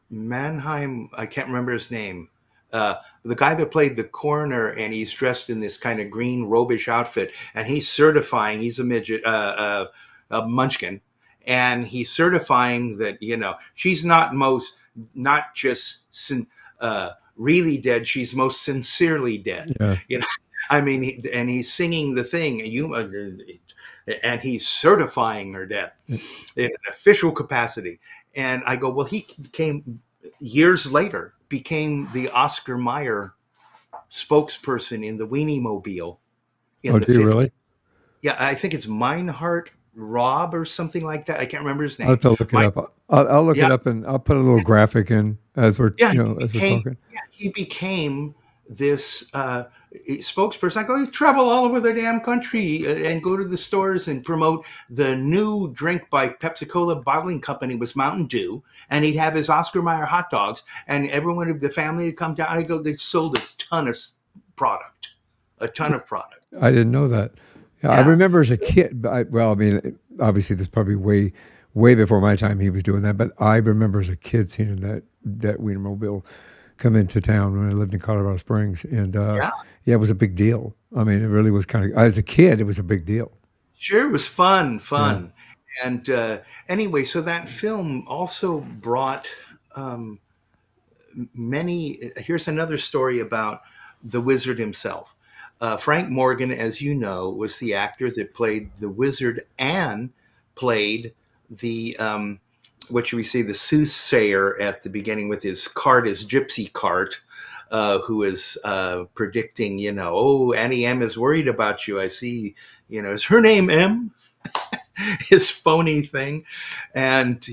Speaker 2: Mannheim, I can't remember his name. The guy that played the coroner, and he's dressed in this kind of green robish outfit, and he's certifying, he's a midget, a munchkin, and he's certifying that, she's not just really dead, she's most sincerely dead.
Speaker 1: Yeah.
Speaker 2: I mean, and he's singing the thing, and he's certifying her death in an official capacity. And I go, well, he years later became the Oscar Mayer spokesperson in the Weenie Mobile.
Speaker 1: Oh, do you really?
Speaker 2: Yeah, I think it's Meinhardt Rob or something like that. I can't remember his name.
Speaker 1: I'll have to look it up. I'll look it up, and I'll put a little graphic in as we're as we're talking.
Speaker 2: Yeah, he became this spokesperson. I go, he travel all over the damn country and go to the stores and promote the new drink by Pepsi-Cola bottling company was Mountain Dew, and he'd have his Oscar Mayer hot dogs, and everyone of the family would come down. I go, they sold a ton of product. I
Speaker 1: didn't know that. Yeah. I remember as a kid. I mean, obviously, this is probably way before my time. He was doing that, but I remember as a kid seeing that Wienermobile come into town when I lived in Colorado Springs, and it was a big deal. I mean, it really was kind of. As a kid, it was a big deal.
Speaker 2: Sure, it was fun, yeah. And anyway, so that film also brought many. Here's another story about the wizard himself. Frank Morgan, as you know, was the actor that played the wizard and played the what should we say, the soothsayer at the beginning with his cart, his gypsy cart, who is predicting, oh, Annie M is worried about you. I see, is her name M? His phony thing. And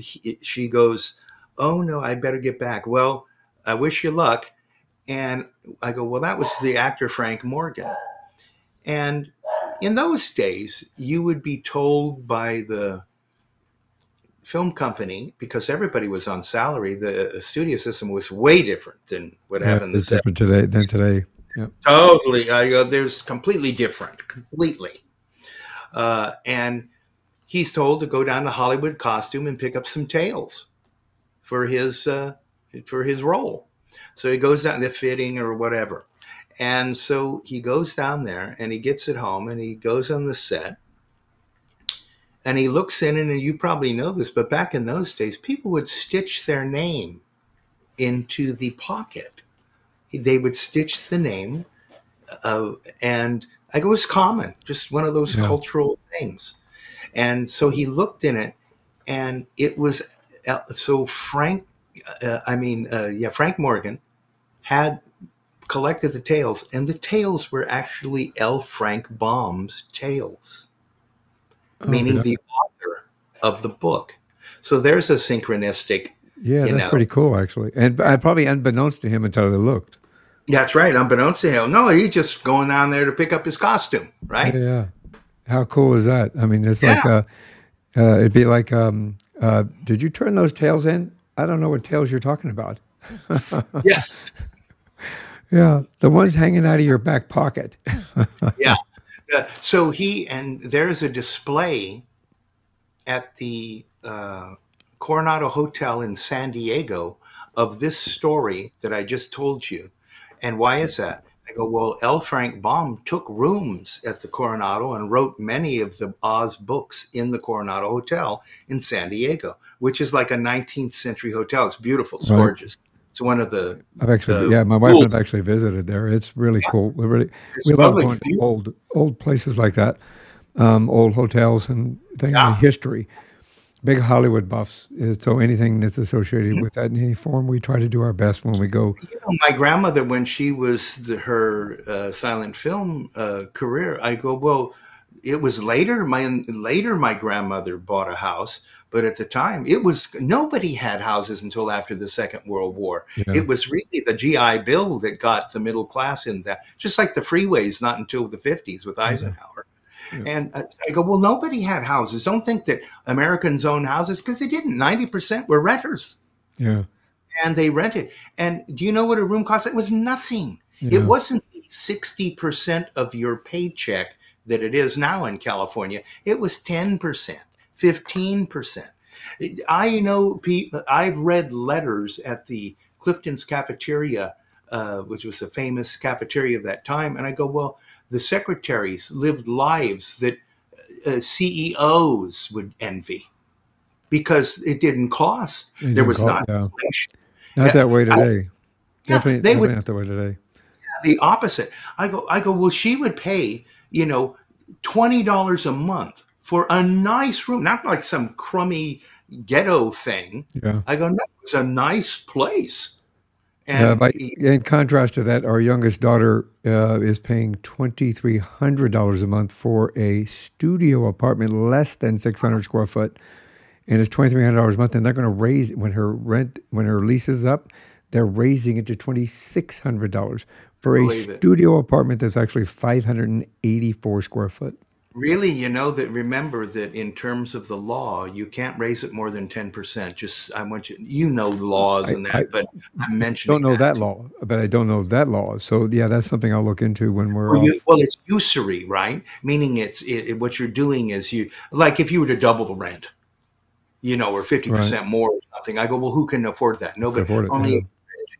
Speaker 2: she goes, oh, no, I better get back. Well, I wish you luck. And I go, well, that was the actor Frank Morgan. And in those days, you would be told by the film company, because everybody was on salary, the studio system was way different than what happened.
Speaker 1: It's different than today. Yep.
Speaker 2: Totally. There's completely different, completely. And he's told to go down to Hollywood Costume and pick up some tails for his role. So he goes down, the fitting or whatever. And so he goes down there and he gets it home and he goes on the set and he looks in, and you probably know this, but back in those days, people would stitch their name into the pocket. They would stitch the name, and it was common, just one of those cultural things. And so he looked in it, and it was, so Frank Morgan had collected the tails, and the tails were actually L. Frank Baum's tails, meaning the author of the book. So there's a synchronistic.
Speaker 1: Yeah, that's pretty cool, actually. And probably unbeknownst to him until he looked.
Speaker 2: That's right, unbeknownst to him. No, he's just going down there to pick up his costume, right?
Speaker 1: Yeah. How cool is that? I mean, it's like, it'd be like, did you turn those tails in? I don't know what tails you're talking about.
Speaker 2: Yeah.
Speaker 1: Yeah, the ones hanging out of your back pocket.
Speaker 2: Yeah. So there's a display at the Coronado Hotel in San Diego of this story that I just told you. And why is that? I go, well, L. Frank Baum took rooms at the Coronado and wrote many of the Oz books in the Coronado Hotel in San Diego, which is like a 19th century hotel. It's beautiful. It's
Speaker 1: Right.
Speaker 2: gorgeous. It's one of the
Speaker 1: I've actually,
Speaker 2: uh,
Speaker 1: yeah, my wife and
Speaker 2: rules.
Speaker 1: I've actually visited there. It's really
Speaker 2: Yeah,
Speaker 1: cool.
Speaker 2: it's
Speaker 1: We love
Speaker 2: lovely. It's
Speaker 1: going to
Speaker 2: beautiful.
Speaker 1: old places like that, old hotels and things, the
Speaker 2: Yeah.
Speaker 1: history. Big Hollywood buffs. So anything that's associated with that in any form, we try to do our best when we go.
Speaker 2: You know, my grandmother, when she was her silent film career, I go, well, it was later. My grandmother bought a house, but at the time, it was nobody had houses until after the Second World War.
Speaker 1: Yeah,
Speaker 2: It was really the GI Bill that got the middle class in that. Just like the freeways, not until the 50s with
Speaker 1: yeah,
Speaker 2: Eisenhower.
Speaker 1: yeah,
Speaker 2: And I go, well, nobody had houses. Don't think that Americans own houses because they didn't. 90% were renters
Speaker 1: yeah,
Speaker 2: and they rented. And do you know what a room cost? It was nothing. It
Speaker 1: yeah.
Speaker 2: wasn't 60% of your paycheck that it is now in California. It was 10%, 15%. I know people, I've read letters at the Clifton's cafeteria, which was a famous cafeteria of that time. And I go, well, the secretaries lived lives that CEOs would envy because it didn't cost.
Speaker 1: They
Speaker 2: There
Speaker 1: didn't
Speaker 2: was
Speaker 1: call.
Speaker 2: not
Speaker 1: Yeah,
Speaker 2: inflation.
Speaker 1: not
Speaker 2: Yeah,
Speaker 1: that way today.
Speaker 2: yeah,
Speaker 1: Definitely,
Speaker 2: they would
Speaker 1: definitely not that way today.
Speaker 2: the opposite. I go, well, she would pay, $20 a month for a nice room, not like some crummy ghetto thing.
Speaker 1: Yeah.
Speaker 2: I go, no, it's a nice place.
Speaker 1: Yeah,
Speaker 2: And
Speaker 1: but in contrast to that, our youngest daughter is paying $2,300 a month for a studio apartment, less than 600 square foot, and it's $2,300 a month. And they're going to raise it when her lease is up. They're raising it to $2,600 for a
Speaker 2: believe it.
Speaker 1: studio apartment that's actually 584 square foot.
Speaker 2: Really, remember that in terms of the law, you can't raise it more than 10%. Just, I want you know the laws and
Speaker 1: I
Speaker 2: that, but I'm
Speaker 1: don't
Speaker 2: mentioning
Speaker 1: know
Speaker 2: that.
Speaker 1: that law, but I don't know that law. So yeah, that's something I'll look into when we're
Speaker 2: Well,
Speaker 1: off.
Speaker 2: it's usury, right? Meaning what you're doing is like if you were to double the rent, or
Speaker 1: Right,
Speaker 2: 50% more or something. I go, well, who can afford that?
Speaker 1: I can
Speaker 2: Nobody,
Speaker 1: afford it. Yeah,
Speaker 2: only,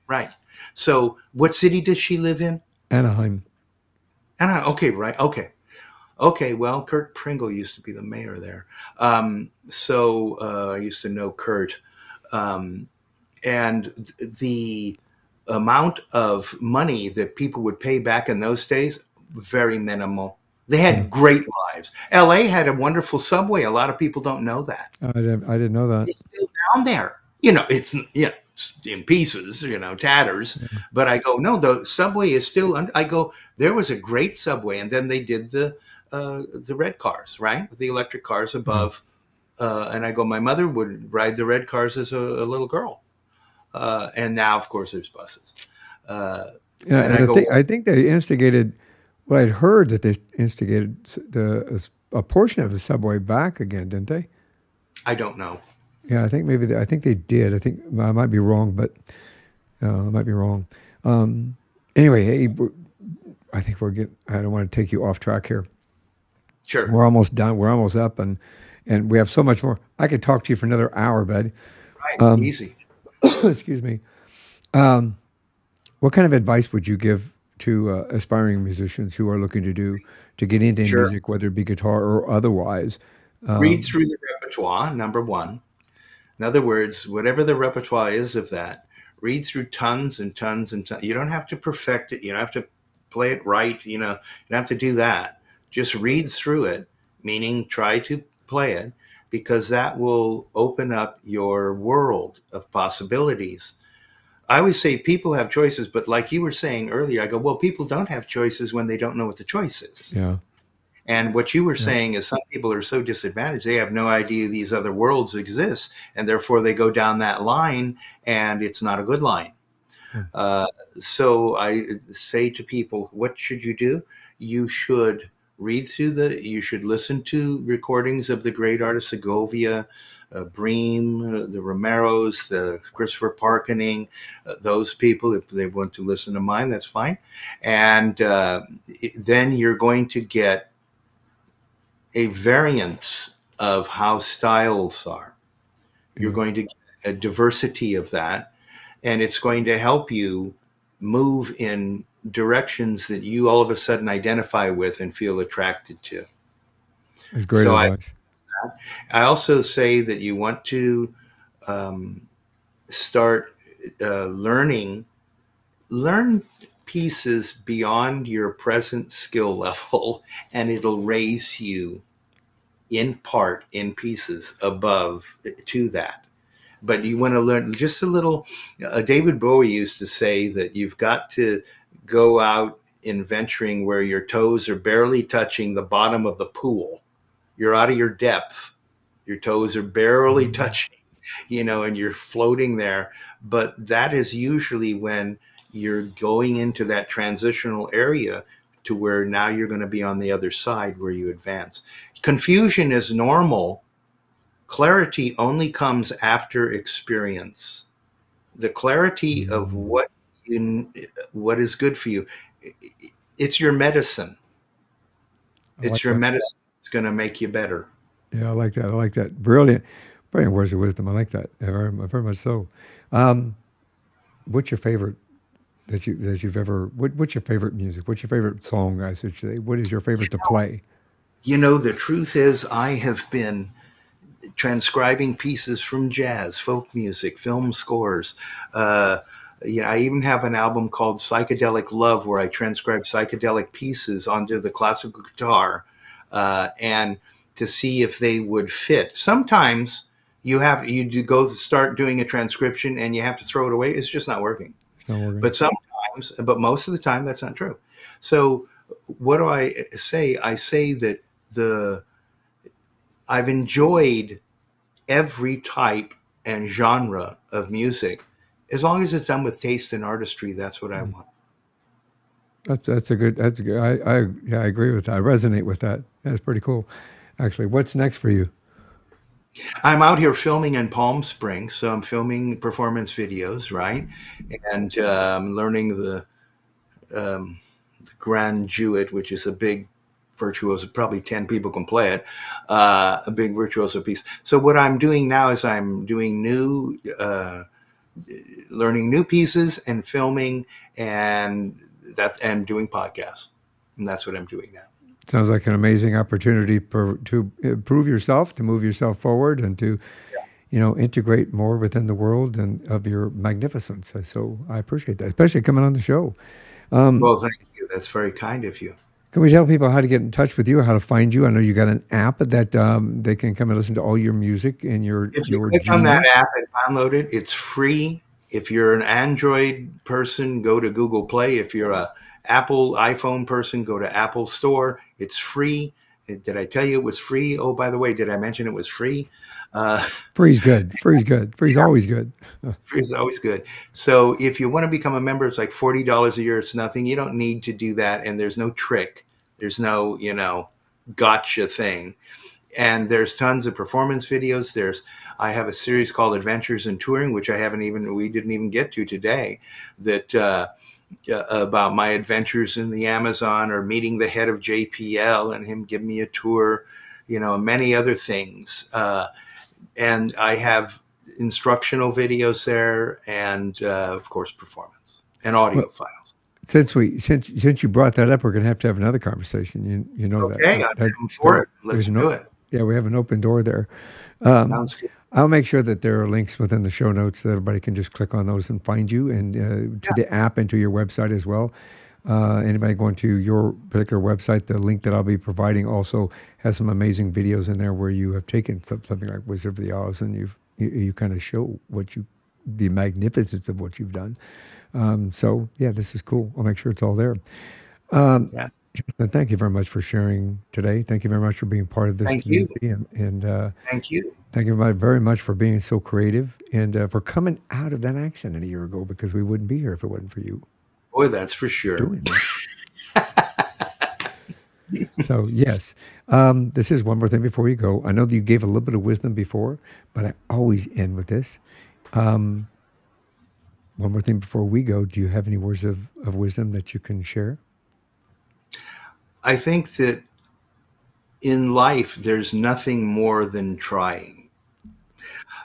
Speaker 2: right. So what city does she live in?
Speaker 1: Anaheim.
Speaker 2: Okay, right. Okay. Well, Kurt Pringle used to be the mayor there. So I used to know Kurt. Um, and the amount of money that people would pay back in those days, very minimal. They
Speaker 1: Yeah,
Speaker 2: had great lives. LA had a wonderful subway. A lot of people don't know that.
Speaker 1: I didn't know that.
Speaker 2: It's still down there. It's in pieces, tatters. But I go, no, the subway is still. I go, there was a great subway, and then they did the red cars, right, the electric cars
Speaker 1: Yeah.
Speaker 2: above. And I go, my mother would ride the red cars as a little girl, and now, of course, there's buses. Uh,
Speaker 1: Yeah,
Speaker 2: and I
Speaker 1: and
Speaker 2: go,
Speaker 1: I think they instigated. Well, I'd heard that they instigated a portion of the subway back again, didn't they?
Speaker 2: I don't know.
Speaker 1: Yeah, I think maybe I think they did. I think I might be wrong, but I might be wrong. Um, anyway, hey, I think we're getting. I don't want to take you off track here.
Speaker 2: Sure,
Speaker 1: We're almost done. We're almost up, and we have so much more. I could talk to you for another hour, bud.
Speaker 2: right,
Speaker 1: Um,
Speaker 2: easy.
Speaker 1: excuse me. Um, what kind of advice would you give to aspiring musicians who are looking to get into
Speaker 2: Sure.
Speaker 1: music, whether it be guitar or otherwise?
Speaker 2: Read
Speaker 1: Um,
Speaker 2: through the repertoire. Number one. In other words, whatever the repertoire is of that, read through tons and tons and tons. You don't have to perfect it. You don't have to play it right. You don't have to do that. Just read through it, meaning try to play it, because that will open up your world of possibilities. I always say people have choices, but like you were saying earlier, I go, well, people don't have choices when they don't know what the choice is.
Speaker 1: yeah,
Speaker 2: And what you were
Speaker 1: yeah,
Speaker 2: saying is some people are so disadvantaged, they have no idea these other worlds exist, and therefore they go down that line, and it's not a good line.
Speaker 1: yeah,
Speaker 2: Uh, so I say to people, what should you do? You should you should listen to recordings of the great artists, Segovia, Bream, the Romeros, the Christopher Parkening, those people. If they want to listen to mine, that's fine. And then you're going to get a variance of how styles are. You're
Speaker 1: yeah,
Speaker 2: going to get a diversity of that. and it's going to help you move in directions that you all of a sudden identify with and feel attracted to.
Speaker 1: It's great
Speaker 2: So
Speaker 1: advice.
Speaker 2: I also say that you want to um, start learning, learn pieces beyond your present skill level, and it'll raise you in part, in pieces above to that. But you want to learn just a little. David Bowie used to say that you've got to go out in venturing where your toes are barely touching the bottom of the pool. You're out of your depth. Your toes are barely touching, and you're floating there. But that is usually when you're going into that transitional area to where now you're going to be on the other side where you advance. Confusion is normal. Clarity only comes after experience. The clarity of what is good for you, it's your medicine.
Speaker 1: I
Speaker 2: It's
Speaker 1: like
Speaker 2: your
Speaker 1: that.
Speaker 2: medicine. It's going to make you better.
Speaker 1: Yeah, I like that. I like that. Brilliant. Brilliant words of wisdom. I like that. Very much so. Um, what's your favorite that you've ever? What's your favorite music? What's your favorite song? I should say. What is your favorite to play?
Speaker 2: The truth is, I have been transcribing pieces from jazz, folk music, film scores. Uh, I even have an album called Psychedelic Love where I transcribe psychedelic pieces onto the classical guitar, and to see if they would fit. Sometimes you go start doing a transcription and you have to throw it away. It's just not working.
Speaker 1: It's not working.
Speaker 2: But most of the time that's not true. So what do I say? I say that the I've enjoyed every type and genre of music. As long as it's done with taste and artistry, that's what I
Speaker 1: Mm.
Speaker 2: want.
Speaker 1: That's a good. I agree with that. I resonate with that. That's pretty cool. Actually, what's next for you?
Speaker 2: I'm out here filming in Palm Springs, so I'm filming performance videos, right? And learning the Grand Duet, which is a big virtuoso, probably 10 people can play it, a big virtuoso piece. So what I'm doing now is I'm doing learning new pieces and filming and doing podcasts. And that's what I'm doing now.
Speaker 1: Sounds like an amazing opportunity to improve yourself, to move yourself forward, and to integrate more within the world and of your magnificence. So I appreciate that, especially coming on the show. Um,
Speaker 2: Well, thank you. That's very kind of you.
Speaker 1: can we tell people how to get in touch with you, how to find you? I know you got an app that they can come and listen to all your music and your
Speaker 2: If you
Speaker 1: your
Speaker 2: click on that
Speaker 1: genius.
Speaker 2: app and download it, it's free. If you're an Android person, go to Google Play. If you're a Apple iPhone person, go to Apple Store. It's free. Did I tell you it was free? Oh, by the way, did I mention it was free? Uh,
Speaker 1: Free's good. Free's good. Free's always good.
Speaker 2: Free is always good. So if you want to become a member, it's like $40 a year. It's nothing. You don't need to do that. And there's no trick. There's no, gotcha thing. And there's tons of performance videos. I have a series called Adventures in Touring, which we didn't even get to today, that about my adventures in the Amazon or meeting the head of JPL and him give me a tour, many other things. And I have instructional videos there and, of course, performance and
Speaker 1: Well,
Speaker 2: audio files.
Speaker 1: since you brought that up, we're going to have another conversation. You know that
Speaker 2: Okay,
Speaker 1: that
Speaker 2: I'm for
Speaker 1: there
Speaker 2: it. Let's
Speaker 1: there's
Speaker 2: do
Speaker 1: no
Speaker 2: it.
Speaker 1: yeah, we have an open door there. Um,
Speaker 2: Sounds good.
Speaker 1: I'll make sure that there are links within the show notes so that everybody can just click on those and find you and to
Speaker 2: Yeah.
Speaker 1: the app and to your website as well. Anybody going to your particular website, the link that I'll be providing also has some amazing videos in there where you have taken something like Wizard of the Oz and you kind of show the magnificence of what you've done. So yeah, this is cool. I'll make sure it's all there. Um,
Speaker 2: Yeah.
Speaker 1: Jonathan, thank you very much for sharing today. Thank you very much for being part of this
Speaker 2: Thank you.
Speaker 1: community, and
Speaker 2: Thank you.
Speaker 1: thank you very much for being so creative and for coming out of that accident a year ago because we wouldn't be here if it wasn't for you
Speaker 2: Boy, that's for sure.
Speaker 1: doing that. So yes, this is one more thing before you go. I know that you gave a little bit of wisdom before, but I always end with this. Um, one more thing before we go. Do you have any words of wisdom that you can share?
Speaker 2: I think that in life, there's nothing more than trying.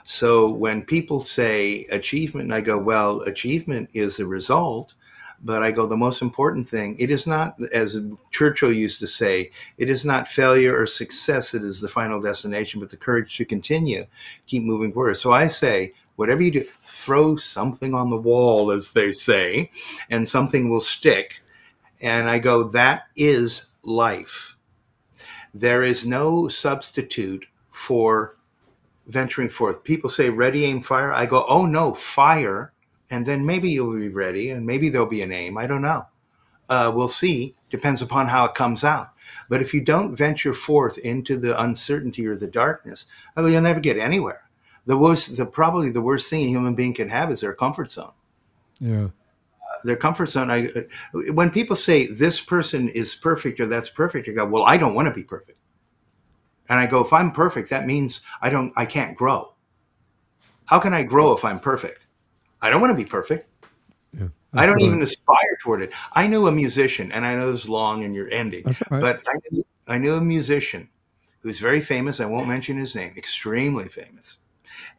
Speaker 2: So when people say achievement, I go, well, achievement is a result. But I go, the most important thing, it is not, as Churchill used to say, it is not failure or success that is the final destination, but the courage to continue, keep moving forward. So I say, whatever you do, throw something on the wall, as they say, and something will stick. And I go, that is life. There is no substitute for venturing forth. People say, ready, aim, fire. I go, oh no, fire. And then maybe you'll be ready and maybe there'll be an aim. I don't know. We'll see. Depends upon how it comes out. But if you don't venture forth into the uncertainty or the darkness, I go, you'll never get anywhere. Probably the worst thing a human being can have is their comfort zone.
Speaker 1: Yeah.
Speaker 2: Their comfort zone. When people say this person is perfect or that's perfect, I go, well, I don't want to be perfect. And I go, if I'm perfect, that means I can't grow. How can I grow if I'm perfect? I don't want to be perfect.
Speaker 1: Yeah.
Speaker 2: I don't even aspire toward it. I knew a musician, and I know this is long and you're ending,
Speaker 1: That's all right.
Speaker 2: but I knew a musician who's very famous. I won't mention his name, extremely famous.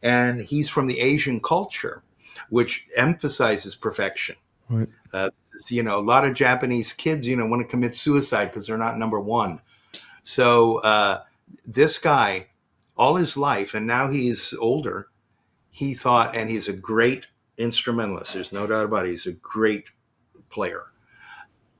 Speaker 2: And he's from the Asian culture, which emphasizes perfection.
Speaker 1: Right.
Speaker 2: A lot of Japanese kids, want to commit suicide because they're not number one. So this guy, all his life, and now he's older, he thought, and he's a great instrumentalist. There's no doubt about it. He's a great player.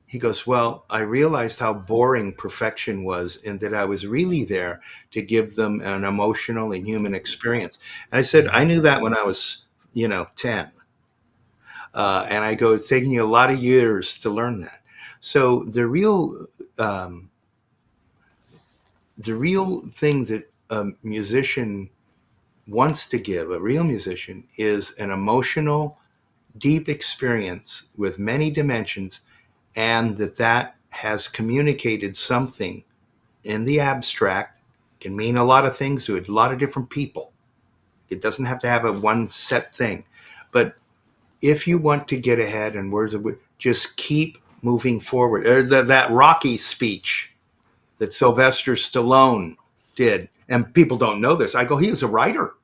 Speaker 2: He goes, well, I realized how boring perfection was and that I was really there to give them an emotional and human experience. And I said, I knew that when I was, 10. And I go, it's taken you a lot of years to learn that. So the real thing that a musician wants to give, a real musician, is an emotional, deep experience with many dimensions, and that has communicated something in the abstract. Can mean a lot of things to a lot of different people. It doesn't have to have a one set thing. But if you want to get ahead, and just keep moving forward. That Rocky speech that Sylvester Stallone did, and people don't know this. I go, he was a writer.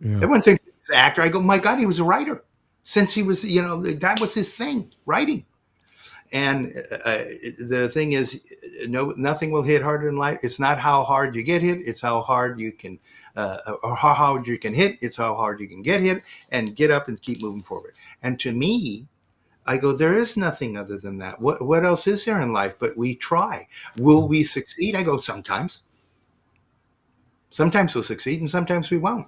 Speaker 2: Yeah. Everyone thinks he's an actor. I go, my God, he was a writer. Since he was, that was his thing, writing. And the thing is, nothing will hit harder in life. It's not how hard you get hit. It's how hard you can, or how hard you can hit. It's how hard you can get hit and get up and keep moving forward. And to me, I go, there is nothing other than that. What else is there in life? But we try. Will we succeed? I go, sometimes. Sometimes we'll succeed and sometimes we won't.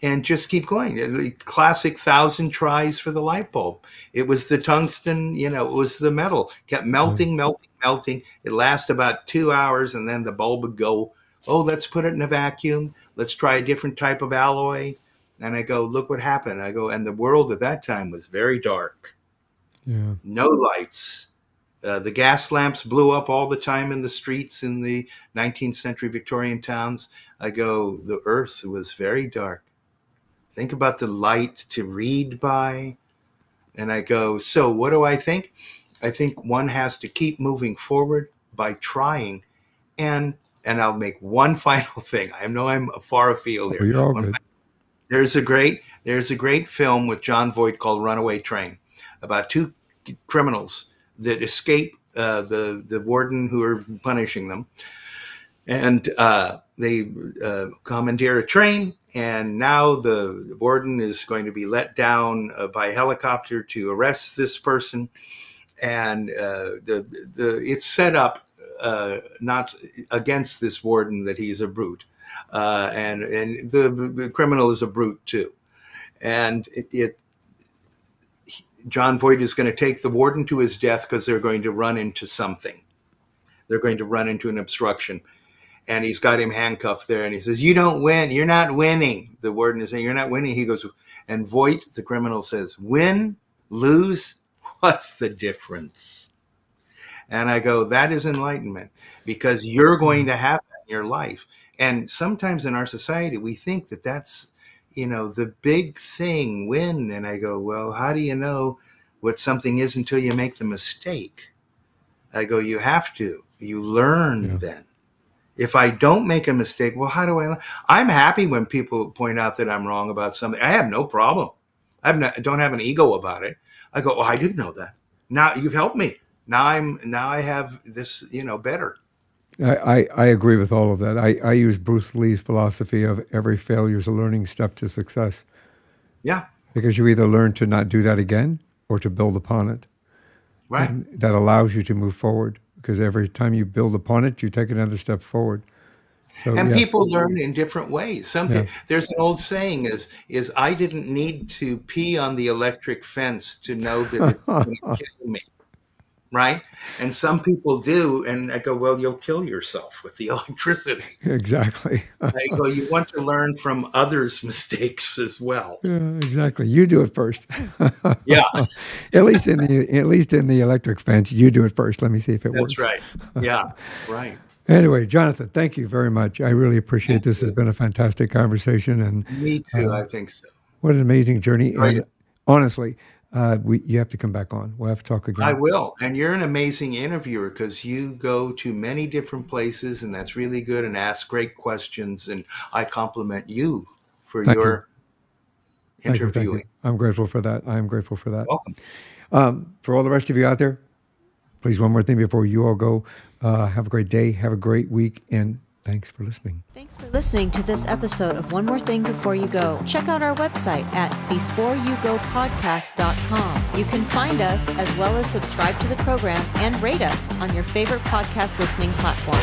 Speaker 2: And just keep going. The classic 1,000 tries for the light bulb. It was the tungsten, it was the metal. Kept melting. It lasted about 2 hours, and then the bulb would go, oh, let's put it in a vacuum. Let's try a different type of alloy. And I go, look what happened. I go, and the world at that time was very dark. Yeah. No lights. The gas lamps blew up all the time in the streets in the 19th century Victorian towns. I go, the earth was very dark. Think about the light to read by. And I go, so what do I think? I think one has to keep moving forward by trying. And I'll make one final thing. I know I'm far afield here.
Speaker 1: Oh, you're all good.
Speaker 2: There's a great film with John Voight called Runaway Train about two criminals that escape the warden who are punishing them. And they commandeer a train, and now the warden is going to be let down by helicopter to arrest this person. And it's set up not against this warden that he's a brute, and the criminal is a brute too. And John Voight is going to take the warden to his death because they're going to run into something. They're going to run into an obstruction. And he's got him handcuffed there. And he says, you don't win. You're not winning. The warden is saying, you're not winning. He goes, and Voight, the criminal, says, win, lose, what's the difference? And I go, that is enlightenment, because you're going to have that in your life. And sometimes in our society, we think that that's, the big thing, win. And I go, well, how do you know what something is until you make the mistake? I go, you have to. You learn then. If I don't make a mistake, well, how do I learn? I'm happy when people point out that I'm wrong about something. I have no problem. I don't have an ego about it. I go, oh, I didn't know that. Now you've helped me. Now I have this, better.
Speaker 1: I agree with all of that. I use Bruce Lee's philosophy of every failure is a learning step to success.
Speaker 2: Yeah.
Speaker 1: Because you either learn to not do that again or to build upon it.
Speaker 2: Right.
Speaker 1: And that allows you to move forward. Because every time you build upon it, you take another step forward. So,
Speaker 2: And people learn in different ways. There's an old saying is I didn't need to pee on the electric fence to know that it's going to kill me. Right? And some people do, and I go, well, you'll kill yourself with the electricity.
Speaker 1: Exactly.
Speaker 2: I go, you want to learn from others' mistakes as well.
Speaker 1: Yeah, exactly. You do it first.
Speaker 2: Yeah.
Speaker 1: At least in the electric fence, you do it first. Let me see if it works.
Speaker 2: That's right. Yeah. Right.
Speaker 1: Anyway, Jonathan, thank you very much. I really appreciate this. Has been a fantastic conversation, and
Speaker 2: me too. I think so.
Speaker 1: What an amazing journey!
Speaker 2: Right.
Speaker 1: And honestly, you have to come back on. We'll have to talk again.
Speaker 2: I will. And you're an amazing interviewer because you go to many different places, and that's really good, and ask great questions. And I compliment you for your interviewing.
Speaker 1: Thank you. I'm grateful for that. I'm grateful for that.
Speaker 2: Welcome.
Speaker 1: For all the rest of you out there, please, one more thing before you all go. Have a great day. Have a great week. And thanks for listening.
Speaker 3: Thanks for listening to this episode of One More Thing Before You Go. Check out our website at beforeyougopodcast.com. You can find us as well as subscribe to the program and rate us on your favorite podcast listening platform.